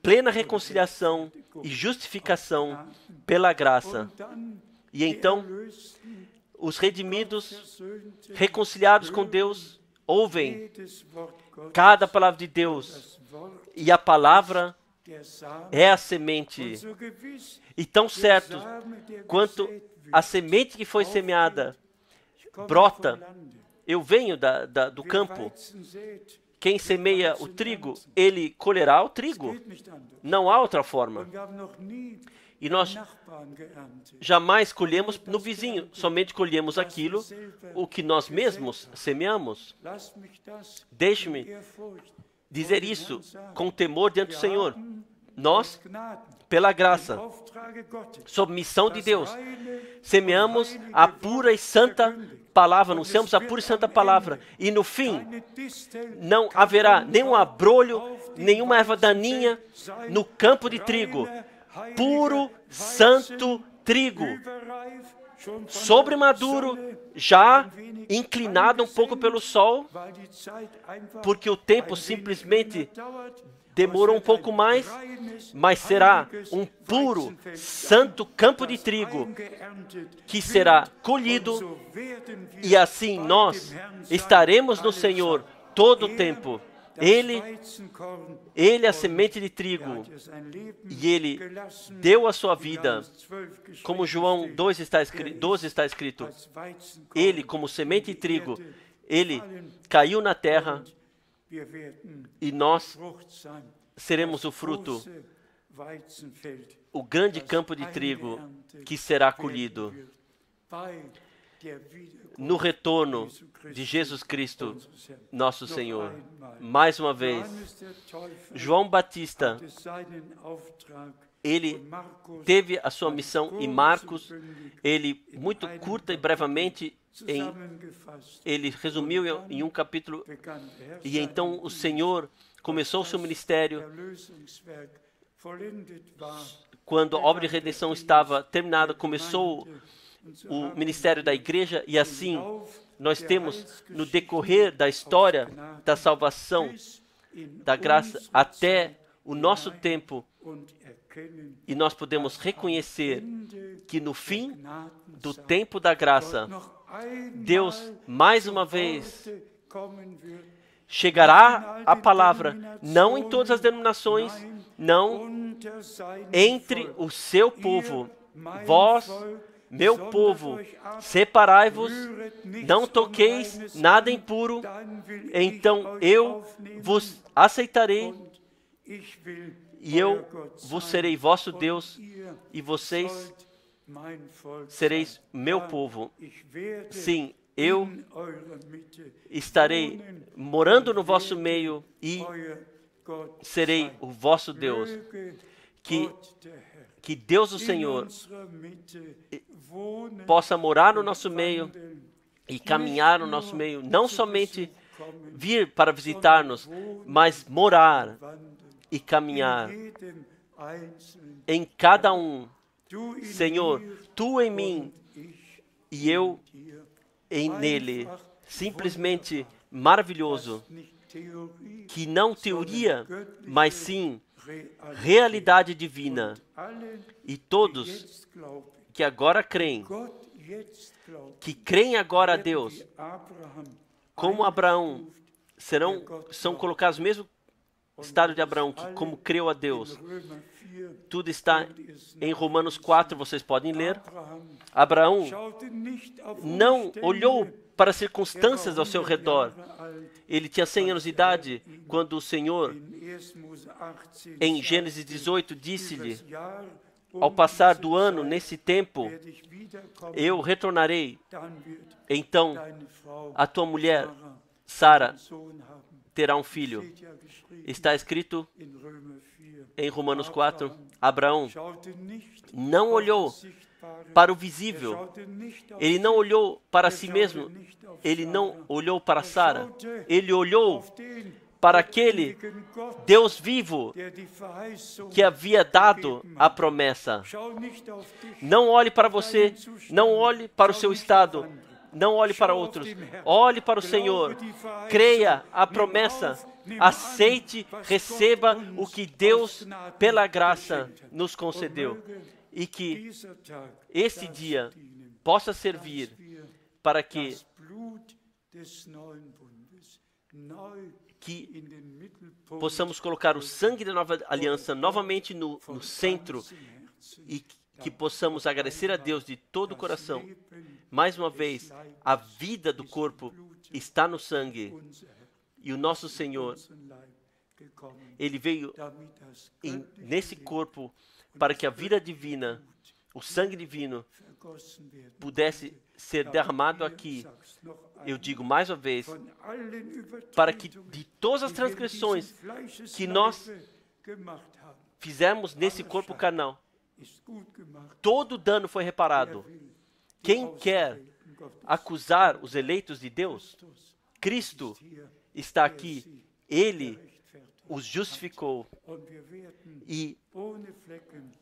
plena reconciliação e justificação pela graça. E então, os redimidos, reconciliados com Deus, ouvem cada palavra de Deus, e a palavra é a semente. E tão certo quanto a semente que foi semeada brota, eu venho do campo. Quem semeia o trigo, ele colherá o trigo. Não há outra forma. E nós jamais colhemos no vizinho, somente colhemos aquilo o que nós mesmos semeamos. Deixe-me dizer isso com temor diante do Senhor. Nós, pela graça, sob missão de Deus, semeamos a pura e santa palavra, anunciamos a pura e santa palavra, e no fim não haverá nenhum abrolho, nenhuma erva daninha no campo de trigo. Puro, santo trigo, sobremaduro, já inclinado um pouco pelo sol, porque o tempo simplesmente demorou um pouco mais, mas será um puro, santo campo de trigo que será colhido, e assim nós estaremos no Senhor todo o tempo. Ele é a semente de trigo, e Ele deu a sua vida, como João 12 está escrito, Ele, como semente de trigo, Ele caiu na terra, e nós seremos o fruto, o grande campo de trigo que será colhido no retorno de Jesus Cristo, nosso Senhor. Mais uma vez, João Batista, ele teve a sua missão em Marcos, ele, muito curta e brevemente, ele resumiu em um capítulo, e então o Senhor começou o seu ministério quando a obra de redenção estava terminada, começou o ministério da igreja, e assim nós temos no decorrer da história da salvação, da graça, até o nosso tempo, e nós podemos reconhecer que no fim do tempo da graça, Deus mais uma vez chegará a palavra, não em todas as denominações, não entre o seu povo. Vós, meu povo, separai-vos, não toqueis nada impuro, então eu vos aceitarei, e eu vos serei vosso Deus, e vocês sereis meu povo. Sim, eu estarei morando no vosso meio e serei o vosso Deus. Que Deus, o Senhor, possa morar no nosso meio e caminhar no nosso meio, não somente vir para visitar-nos, mas morar e caminhar em cada um. Senhor, Tu em mim e eu nele. Simplesmente maravilhoso, que não teoria, mas sim realidade divina. E todos que agora creem, que creem agora a Deus, como Abraão, são colocados no mesmo estado de Abraão, que como creu a Deus. Tudo está em Romanos 4, vocês podem ler. Abraão não olhou para as circunstâncias ao seu redor. Ele tinha 100 anos de idade quando o Senhor, em Gênesis 18, disse-lhe ao passar do ano, nesse tempo, eu retornarei. Então, a tua mulher, Sara, terá um filho. Está escrito em Romanos 4, Abraão não olhou para o visível, ele não olhou para si mesmo, ele não olhou para Sara, ele olhou para aquele Deus vivo que havia dado a promessa. Não olhe para você, não olhe para o seu estado, não olhe para outros, olhe para o Senhor, creia a promessa, aceite, receba o que Deus, pela graça, nos concedeu. E que este dia possa servir para que possamos colocar o sangue da nova aliança novamente no centro e que possamos agradecer a Deus de todo o coração. Mais uma vez, a vida do corpo está no sangue e o nosso Senhor, Ele veio nesse corpo para que a vida divina, o sangue divino, pudesse ser derramado aqui. Eu digo mais uma vez, para que de todas as transgressões que nós fizemos nesse corpo carnal, todo dano foi reparado. Quem quer acusar os eleitos de Deus? Cristo está aqui. Ele os justificou e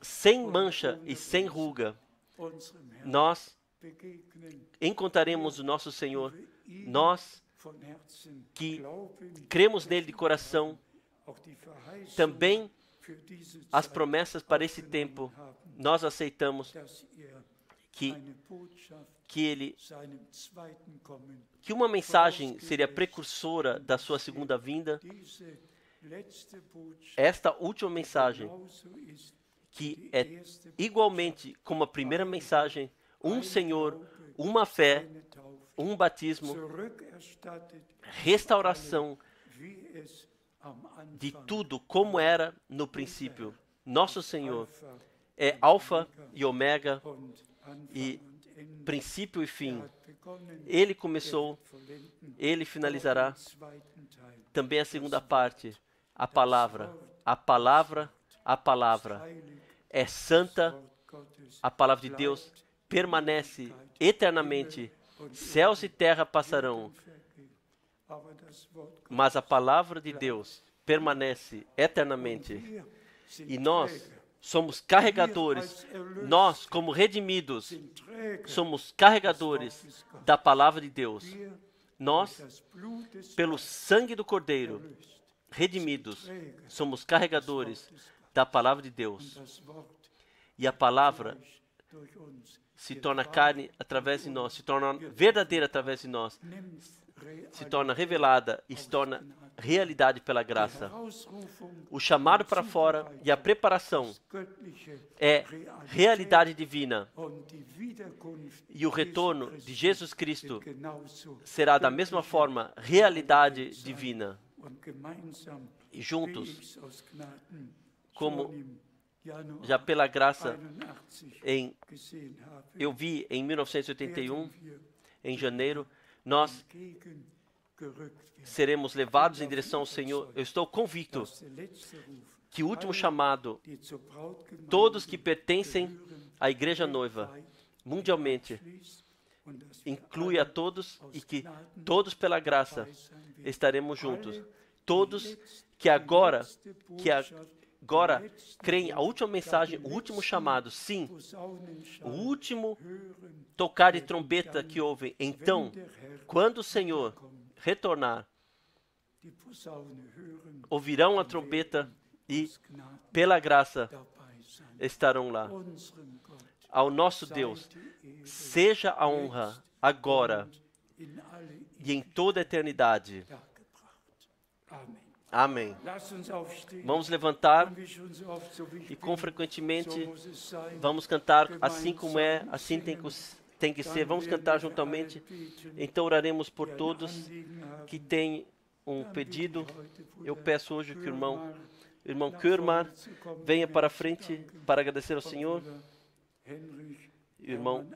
sem mancha e sem ruga nós encontraremos o nosso Senhor. Nós que cremos nele de coração, também as promessas para esse tempo, nós aceitamos que uma mensagem seria precursora da sua segunda vinda. Esta última mensagem, que é igualmente como a primeira mensagem, um Senhor, uma fé, um batismo, restauração de tudo como era no princípio. Nosso Senhor é Alfa e Ômega, e princípio e fim. Ele começou, ele finalizará. Também a segunda parte, a palavra. A palavra, a palavra é santa. A palavra de Deus permanece eternamente. Céus e terra passarão, mas a palavra de Deus permanece eternamente. E nós somos carregadores, nós como redimidos, somos carregadores da palavra de Deus. Nós, pelo sangue do Cordeiro, redimidos, somos carregadores da palavra de Deus. E a palavra se torna carne através de nós, se torna verdadeira através de nós, se torna revelada e se torna realidade pela graça. O chamado para fora e a preparação é realidade divina. E o retorno de Jesus Cristo será da mesma forma realidade divina. E juntos, como já pela graça, eu vi em 1981, em janeiro, nós seremos levados em direção ao Senhor. Eu estou convicto que o último chamado, todos que pertencem à igreja noiva, mundialmente, inclui a todos e que todos pela graça estaremos juntos. Todos que agora creem a última mensagem, o último chamado, sim, o último tocar de trombeta que ouvem. Então, quando o Senhor retornar, ouvirão a trombeta e, pela graça, estarão lá. Ao nosso Deus, seja a honra agora e em toda a eternidade. Amém. Vamos levantar e, com frequentemente, vamos cantar assim como é, assim tem que ser. Vamos cantar juntamente. Então oraremos por todos que têm um pedido. Eu peço hoje que o irmão Irmão Kürmar, venha para a frente para agradecer ao Senhor. Irmão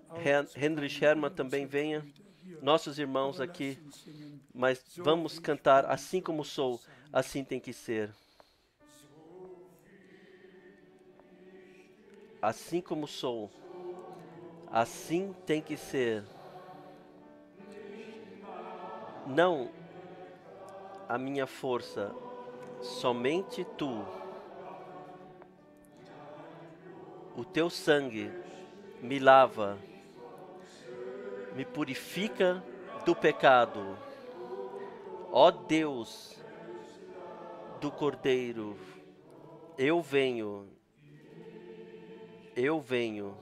Heinrich Hermann também venha. Nossos irmãos aqui. Mas vamos cantar assim como sou, assim tem que ser. Assim como sou, assim tem que ser. Não a minha força, somente tu. O teu sangue me lava, me purifica do pecado. Ó Deus do Cordeiro, eu venho. Eu venho.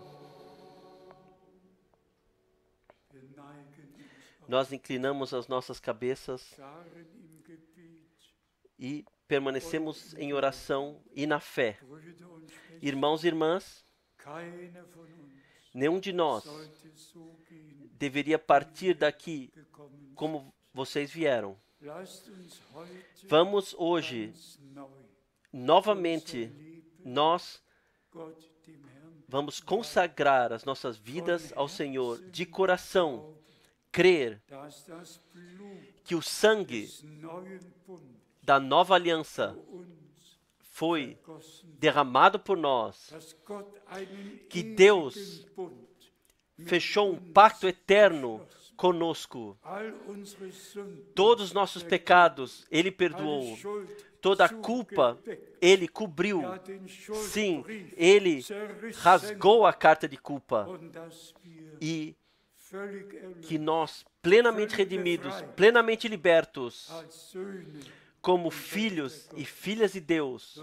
Nós inclinamos as nossas cabeças e permanecemos em oração e na fé. Irmãos e irmãs, nenhum de nós deveria partir daqui como vocês vieram. Vamos hoje, novamente, nós vamos consagrar as nossas vidas ao Senhor de coração, crer que o sangue da nova aliança foi derramado por nós, que Deus fechou um pacto eterno conosco. Todos os nossos pecados Ele perdoou. Toda a culpa Ele cobriu. Sim, Ele rasgou a carta de culpa. E que nós, plenamente redimidos, plenamente libertos, como filhos e filhas de Deus,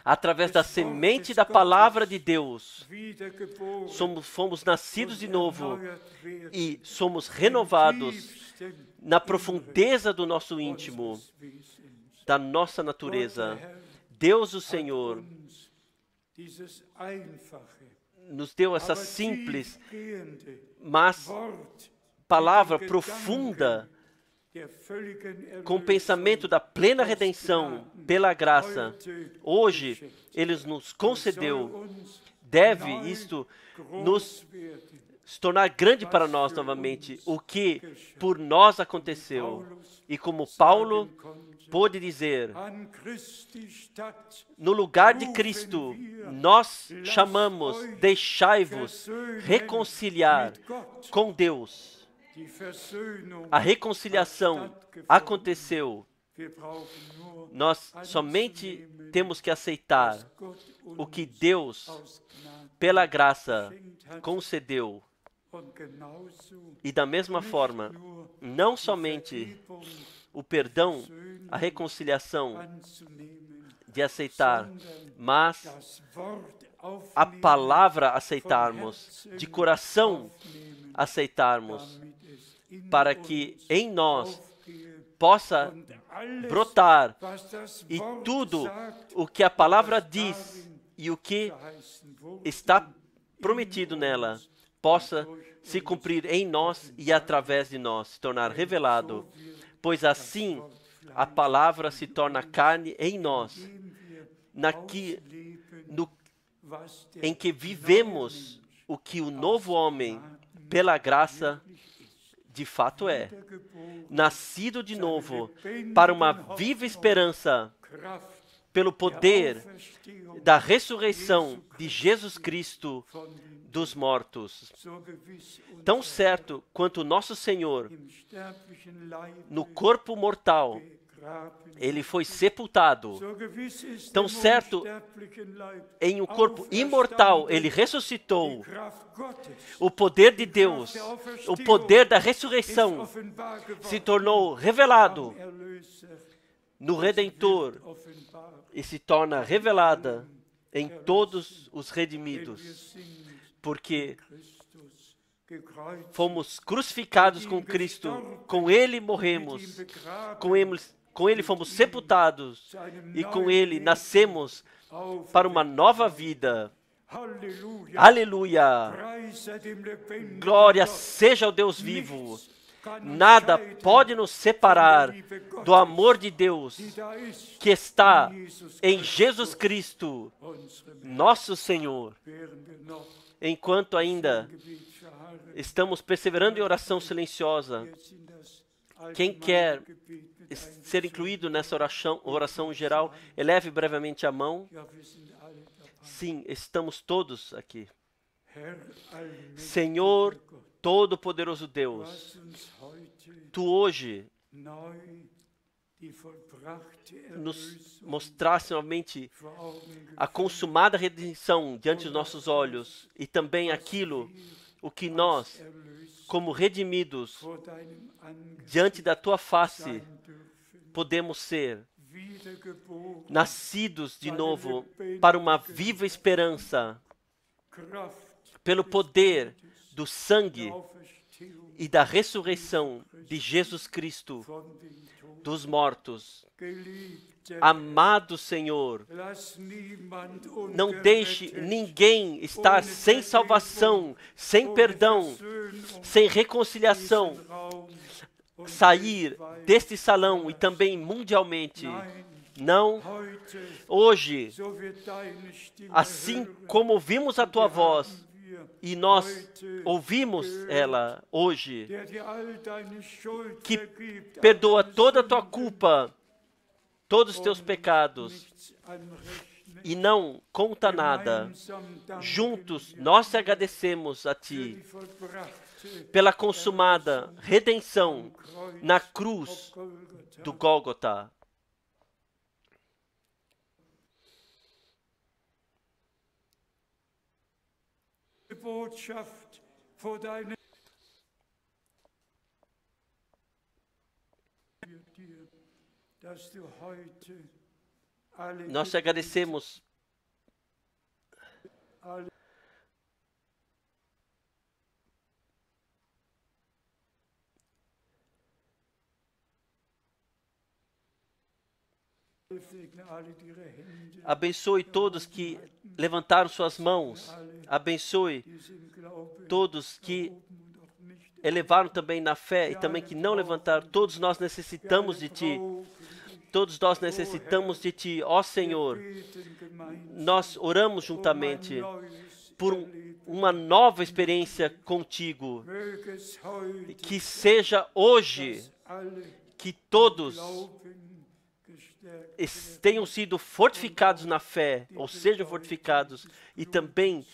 através da semente da palavra de Deus, fomos nascidos de novo e somos renovados na profundeza do nosso íntimo, da nossa natureza. Deus, o Senhor, nos deu essa simples, mas palavra profunda, com o pensamento da plena redenção pela graça. Hoje, Ele nos concedeu, deve isto nos se tornar grande para nós novamente, o que por nós aconteceu. E como Paulo pôde dizer, no lugar de Cristo, nós chamamos, deixai-vos reconciliar com Deus. A reconciliação aconteceu. Nós somente temos que aceitar o que Deus, pela graça, concedeu. E da mesma forma, não somente o perdão, a reconciliação de aceitar, mas a palavra aceitarmos, de coração aceitarmos, para que em nós possa brotar e tudo o que a palavra diz e o que está prometido nela possa se cumprir em nós e através de nós, se tornar revelado, pois assim a palavra se torna carne em nós, em que vivemos o que o novo homem, pela graça, de fato é, nascido de novo para uma viva esperança, pelo poder da ressurreição de Jesus Cristo dos mortos. Tão certo quanto o nosso Senhor, no corpo mortal, Ele foi sepultado. Tão certo, em um corpo imortal, Ele ressuscitou. O poder de Deus, o poder da ressurreição, se tornou revelado no Redentor e se torna revelada em todos os redimidos, porque fomos crucificados com Cristo, com Ele morremos, com Ele fomos sepultados e com Ele nascemos para uma nova vida. Aleluia! Glória seja ao Deus vivo. Nada pode nos separar do amor de Deus que está em Jesus Cristo, nosso Senhor. Enquanto ainda estamos perseverando em oração silenciosa, quem quer ser incluído nessa oração geral, eleve brevemente a mão. Sim, estamos todos aqui. Senhor Todo-Poderoso Deus, Tu hoje nos mostraste novamente a consumada redenção diante dos nossos olhos e também aquilo o que nós, como redimidos diante da Tua face, podemos ser nascidos de novo para uma viva esperança pelo poder do sangue e da ressurreição de Jesus Cristo dos mortos. Amado Senhor, não deixe ninguém estar sem salvação, sem perdão, sem reconciliação, sair deste salão e também mundialmente. Não, hoje, assim como ouvimos a Tua voz, e nós ouvimos ela hoje, que perdoa toda a tua culpa, todos os teus pecados, e não conta nada. Juntos, nós te agradecemos a Ti pela consumada redenção na cruz do Gólgota. Nós te agradecemos abençoe todos que levantaram suas mãos. Abençoe todos que elevaram também na fé e também que não levantaram. Todos nós necessitamos de Ti. Todos nós necessitamos de Ti, ó Senhor. Nós oramos juntamente por uma nova experiência contigo. Que seja hoje que todos tenham sido fortificados na fé, ou sejam fortificados, e também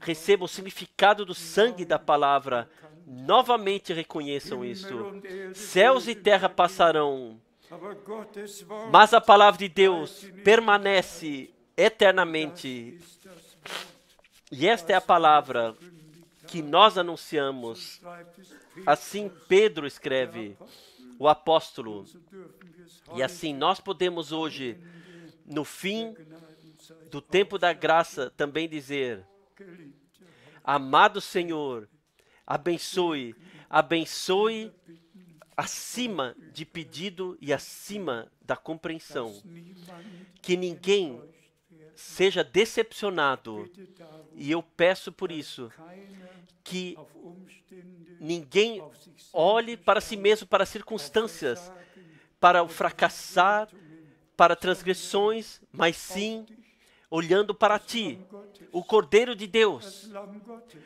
recebam o significado do sangue da palavra. Novamente reconheçam isso. Céus e terra passarão, mas a palavra de Deus permanece eternamente. E esta é a palavra que nós anunciamos. Assim Pedro escreve, o apóstolo. E assim nós podemos hoje, no fim do tempo da graça, também dizer: amado Senhor, abençoe, abençoe acima de pedido e acima da compreensão. Que ninguém seja decepcionado. E eu peço por isso que ninguém olhe para si mesmo, para as circunstâncias, para o fracassar, para transgressões, mas sim olhando para Ti, o Cordeiro de Deus,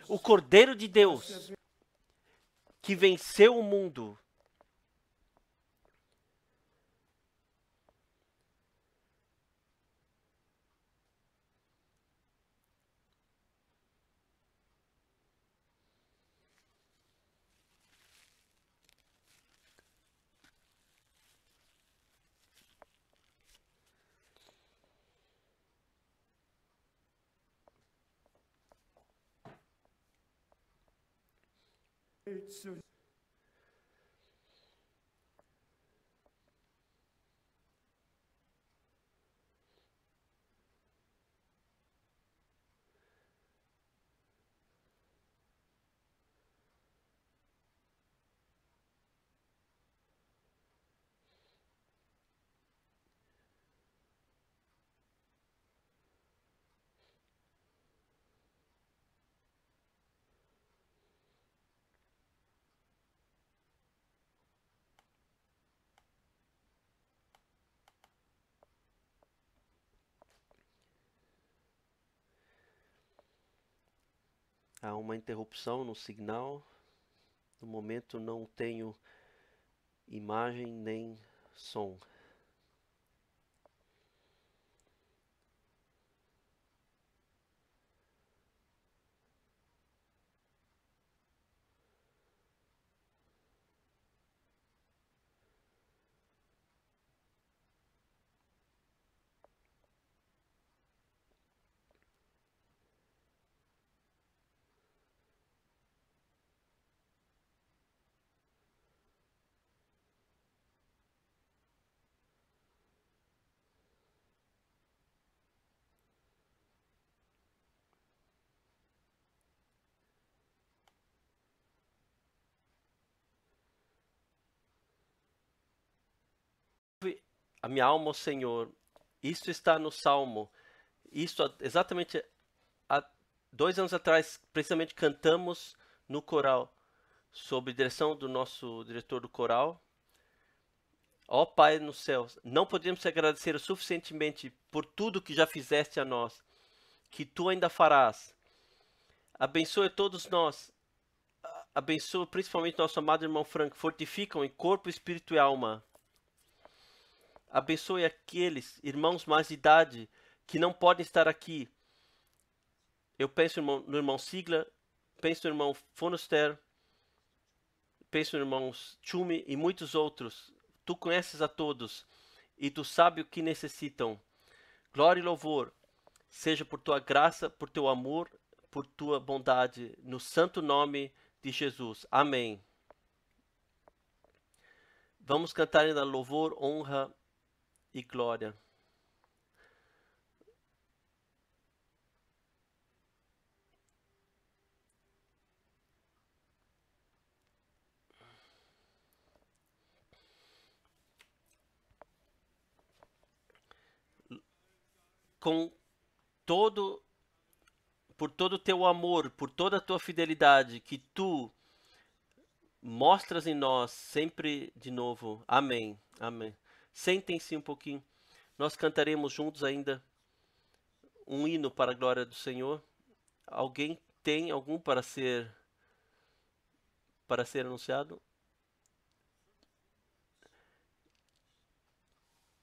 o Cordeiro de Deus, que venceu o mundo. Há uma interrupção no signal. No momento não tenho imagem nem som. A minha alma, ó Senhor, isto está no Salmo. Isso exatamente há 2 anos atrás, precisamente cantamos no coral, sob direção do nosso diretor do coral. Ó Pai nos céus, não podemos te agradecer suficientemente por tudo que já fizeste a nós, que tu ainda farás. Abençoe todos nós. Abençoe principalmente nosso amado irmão Frank. Fortifica-o em corpo, espírito e alma. Abençoe aqueles irmãos mais de idade que não podem estar aqui. Eu penso no irmão Sigla, penso no irmão Fonoster, penso no irmão Chumi e muitos outros. Tu conheces a todos e tu sabes o que necessitam. Glória e louvor seja por tua graça, por teu amor, por tua bondade, no santo nome de Jesus. Amém. Vamos cantar ainda louvor, honra e glória. Por todo o teu amor, por toda a tua fidelidade, que tu mostras em nós sempre de novo. Amém. Amém. Sentem-se um pouquinho. Nós cantaremos juntos ainda um hino para a glória do Senhor. Alguém tem algum para ser anunciado?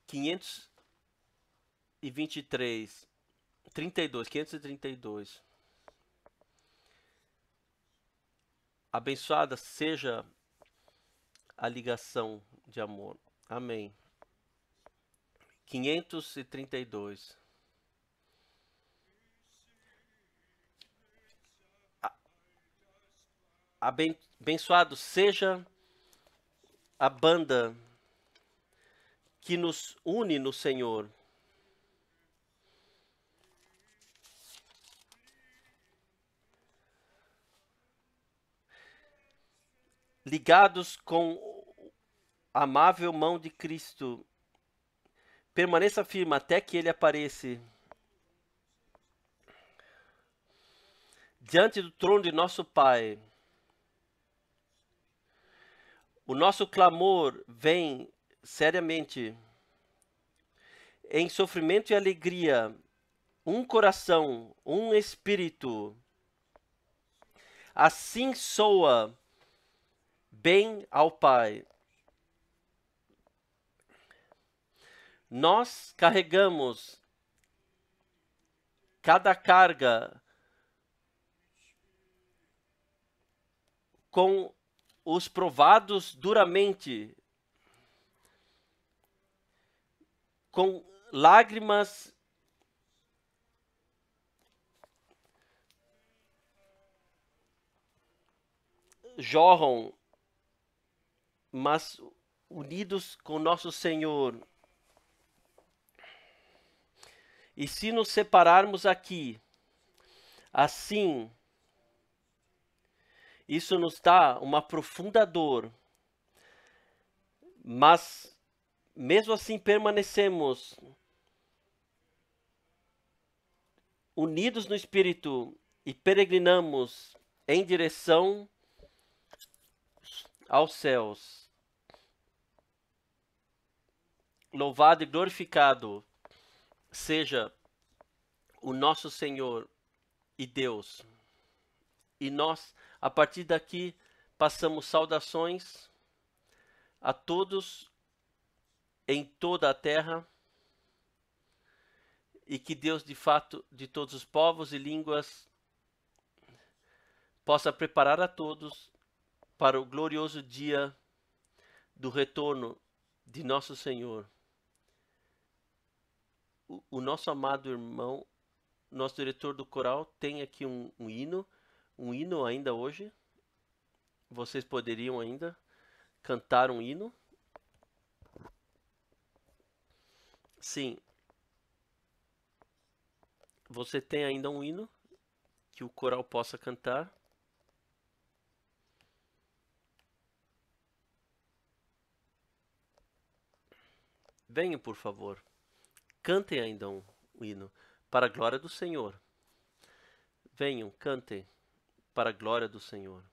523, 532. Abençoada seja a ligação de amor. Amém. 532. Abençoado seja a banda que nos une no Senhor. Ligados com a amável mão de Cristo, permaneça firme até que Ele apareça. Diante do trono de nosso Pai, o nosso clamor vem seriamente, em sofrimento e alegria, um coração, um espírito. Assim soa bem ao Pai. Nós carregamos cada carga com os provados duramente, com lágrimas jorram, mas unidos com nosso Senhor. E se nos separarmos aqui, assim, isso nos dá uma profunda dor, mas mesmo assim permanecemos unidos no Espírito e peregrinamos em direção aos céus. Louvado e glorificado seja o nosso Senhor e Deus. E nós, a partir daqui, passamos saudações a todos em toda a terra, e que Deus, de fato, de todos os povos e línguas, possa preparar a todos para o glorioso dia do retorno de nosso Senhor. O nosso amado irmão, nosso diretor do coral, tem aqui um hino ainda hoje. Vocês poderiam ainda cantar um hino? Sim. Você tem ainda um hino que o coral possa cantar? Venham, por favor. Cantem ainda um hino para a glória do Senhor. Venham, cantem para a glória do Senhor.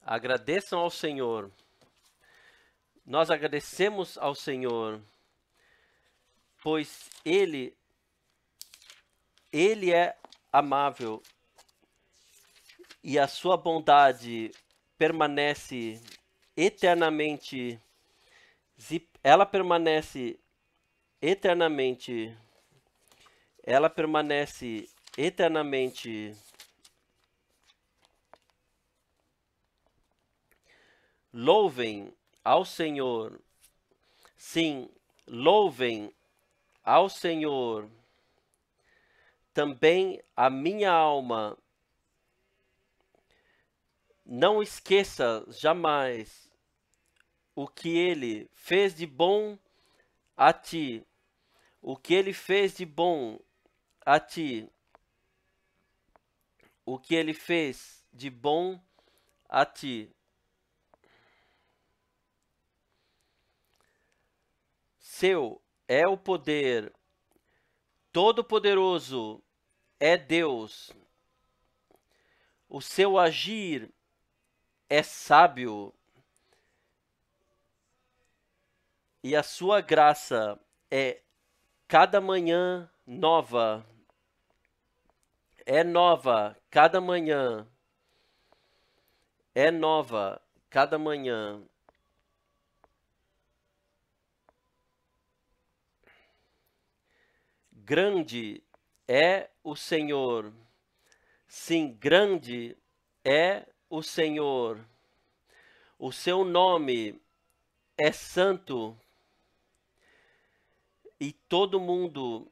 Agradeçam ao Senhor. Nós agradecemos ao Senhor, pois Ele é amável e a sua bondade permanece eternamente. Ela permanece eternamente. Ela permanece eternamente. Louvem ao Senhor. Sim, louvem ao Senhor. Também a minha alma. Não esqueça jamais o que Ele fez de bom a ti. O que Ele fez de bom a ti. O que Ele fez de bom a ti. Seu é o poder, todo-poderoso é Deus. O seu agir é sábio e a sua graça é cada manhã nova. É nova cada manhã. É nova cada manhã. Grande é o Senhor. Sim, grande é o Senhor. O seu nome é santo e todo mundo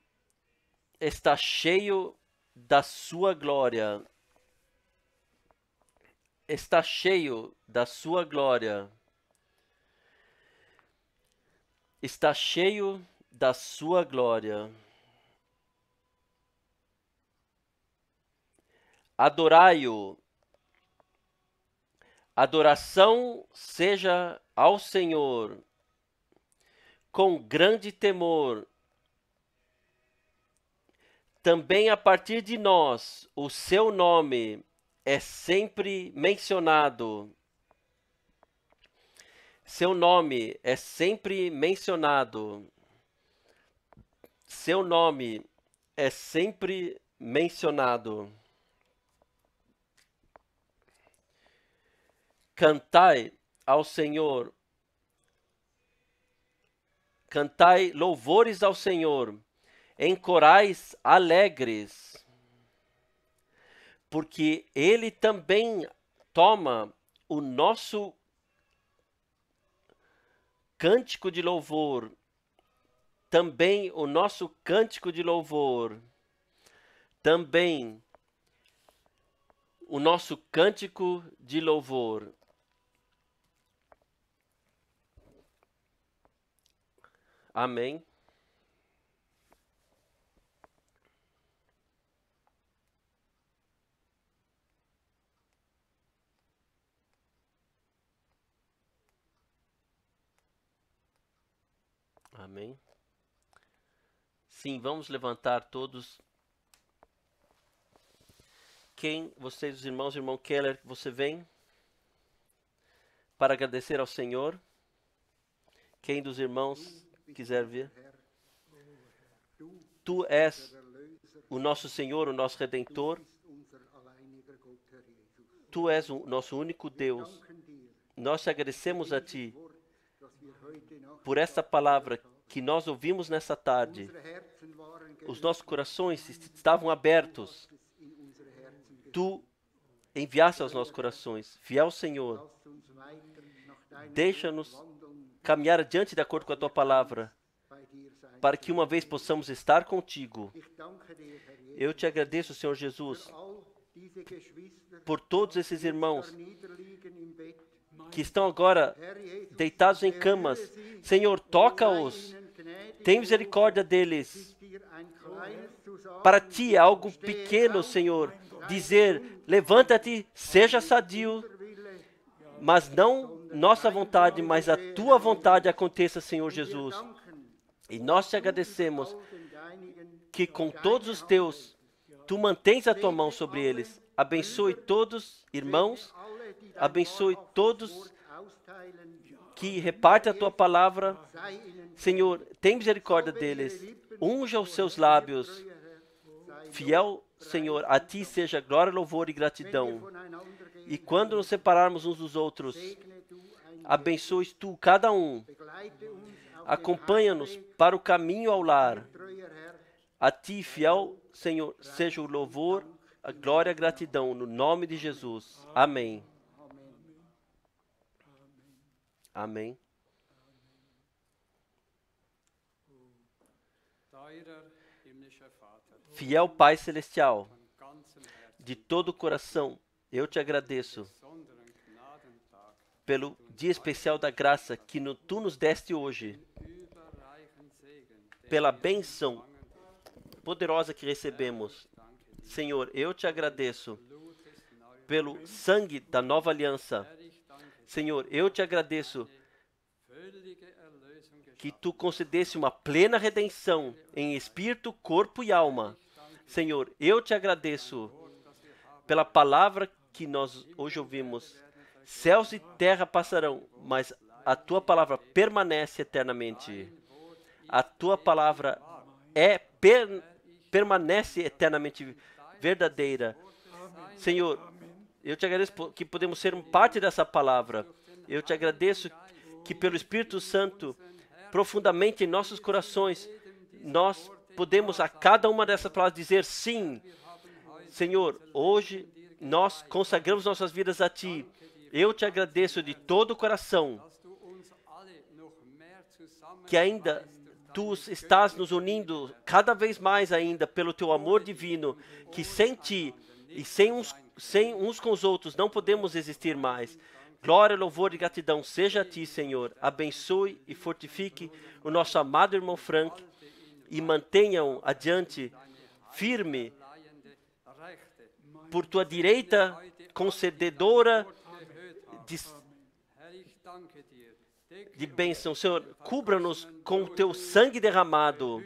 está cheio da sua glória. Está cheio da sua glória. Está cheio da sua glória. Adorai-o. Adoração seja ao Senhor com grande temor. Também a partir de nós, o seu nome é sempre mencionado. Seu nome é sempre mencionado. Seu nome é sempre mencionado. Cantai ao Senhor. Cantai louvores ao Senhor em corais alegres. porque Ele também toma o nosso cântico de louvor, também o nosso cântico de louvor, também o nosso cântico de louvor. Amém. Amém. Sim, vamos levantar todos. Quem, vocês, os irmãos, irmão Keller, você vem para agradecer ao Senhor? Quem dos irmãos quiser vir? Tu és o nosso Senhor, o nosso Redentor. Tu és o nosso único Deus. Nós te agradecemos a Ti por esta palavra que nós ouvimos nessa tarde. Os nossos corações estavam abertos. Tu enviaste aos nossos corações. Fiel Senhor, deixa-nos caminhar adiante de acordo com a Tua palavra, para que uma vez possamos estar contigo. Eu te agradeço, Senhor Jesus, por todos esses irmãos que estão agora deitados em camas. Senhor, toca-os. Tem misericórdia deles. Para Ti é algo pequeno, Senhor, dizer, levanta-te, seja sadio, mas não nossa vontade, mas a Tua vontade aconteça, Senhor Jesus. E nós te agradecemos que com todos os Teus, Tu mantens a Tua mão sobre eles. Abençoe todos, irmãos, abençoe todos que repartem a Tua palavra. Senhor, tem misericórdia deles. Unja os seus lábios. Fiel, Senhor, a Ti seja glória, louvor e gratidão. E quando nos separarmos uns dos outros, abençoes Tu cada um. Acompanha-nos para o caminho ao lar. A Ti, fiel Senhor, seja o louvor, a glória e a gratidão, no nome de Jesus. Amém. Amém. Fiel Pai Celestial, de todo o coração, eu te agradeço pelo dia especial da graça que Tu nos deste hoje, pela bênção poderosa que recebemos. Senhor, eu te agradeço pelo sangue da nova aliança. Senhor, eu te agradeço que Tu concedesse uma plena redenção em espírito, corpo e alma. Senhor, eu te agradeço pela palavra que nós hoje ouvimos. Céus e terra passarão, mas a Tua palavra permanece eternamente. A Tua palavra permanece eternamente verdadeira. Senhor, eu te agradeço que podemos ser parte dessa palavra. Eu te agradeço que pelo Espírito Santo, profundamente em nossos corações, nós podemos a cada uma dessas palavras dizer sim. Senhor, hoje nós consagramos nossas vidas a Ti. Eu te agradeço de todo o coração que ainda Tu estás nos unindo cada vez mais ainda pelo Teu amor divino, que sem Ti e sem uns com os outros não podemos existir mais. Glória, louvor e gratidão seja a Ti, Senhor. Abençoe e fortifique o nosso amado irmão Frank e mantenha-o adiante, firme, por Tua direita concededora de bênção. Senhor, cubra-nos com o Teu sangue derramado.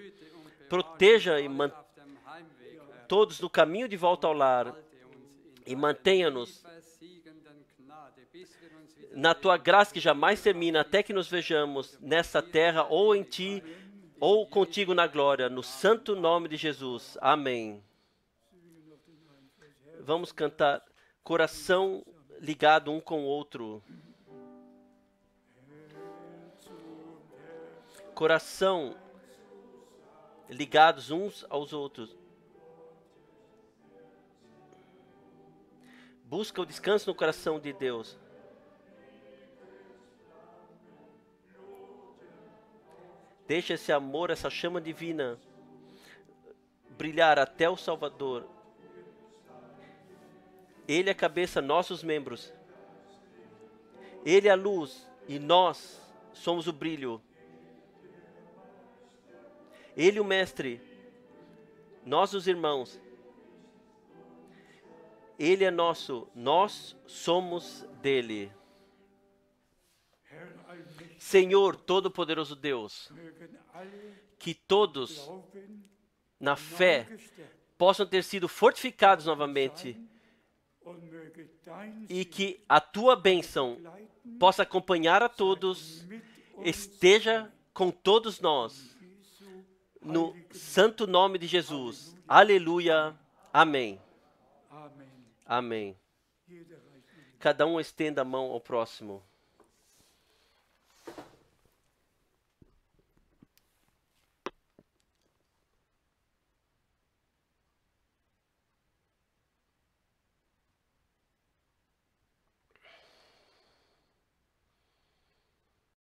Proteja e todos no caminho de volta ao lar. E mantenha-nos na Tua graça que jamais termina, até que nos vejamos nessa terra, ou em Ti, ou contigo na glória, no santo nome de Jesus. Amém. Vamos cantar coração ligado um com o outro. Coração ligados uns aos outros. Busca o descanso no coração de Deus. Deixa esse amor, essa chama divina brilhar até o Salvador. Ele é a cabeça, nossos membros. Ele é a luz e nós somos o brilho. Ele o mestre, nós os irmãos. Ele é nosso, nós somos dele. Senhor Todo-Poderoso Deus, que todos na fé possam ter sido fortificados novamente e que a tua bênção possa acompanhar a todos, esteja com todos nós, no santo nome de Jesus. Aleluia. Amém. Amém. Cada um estenda a mão ao próximo.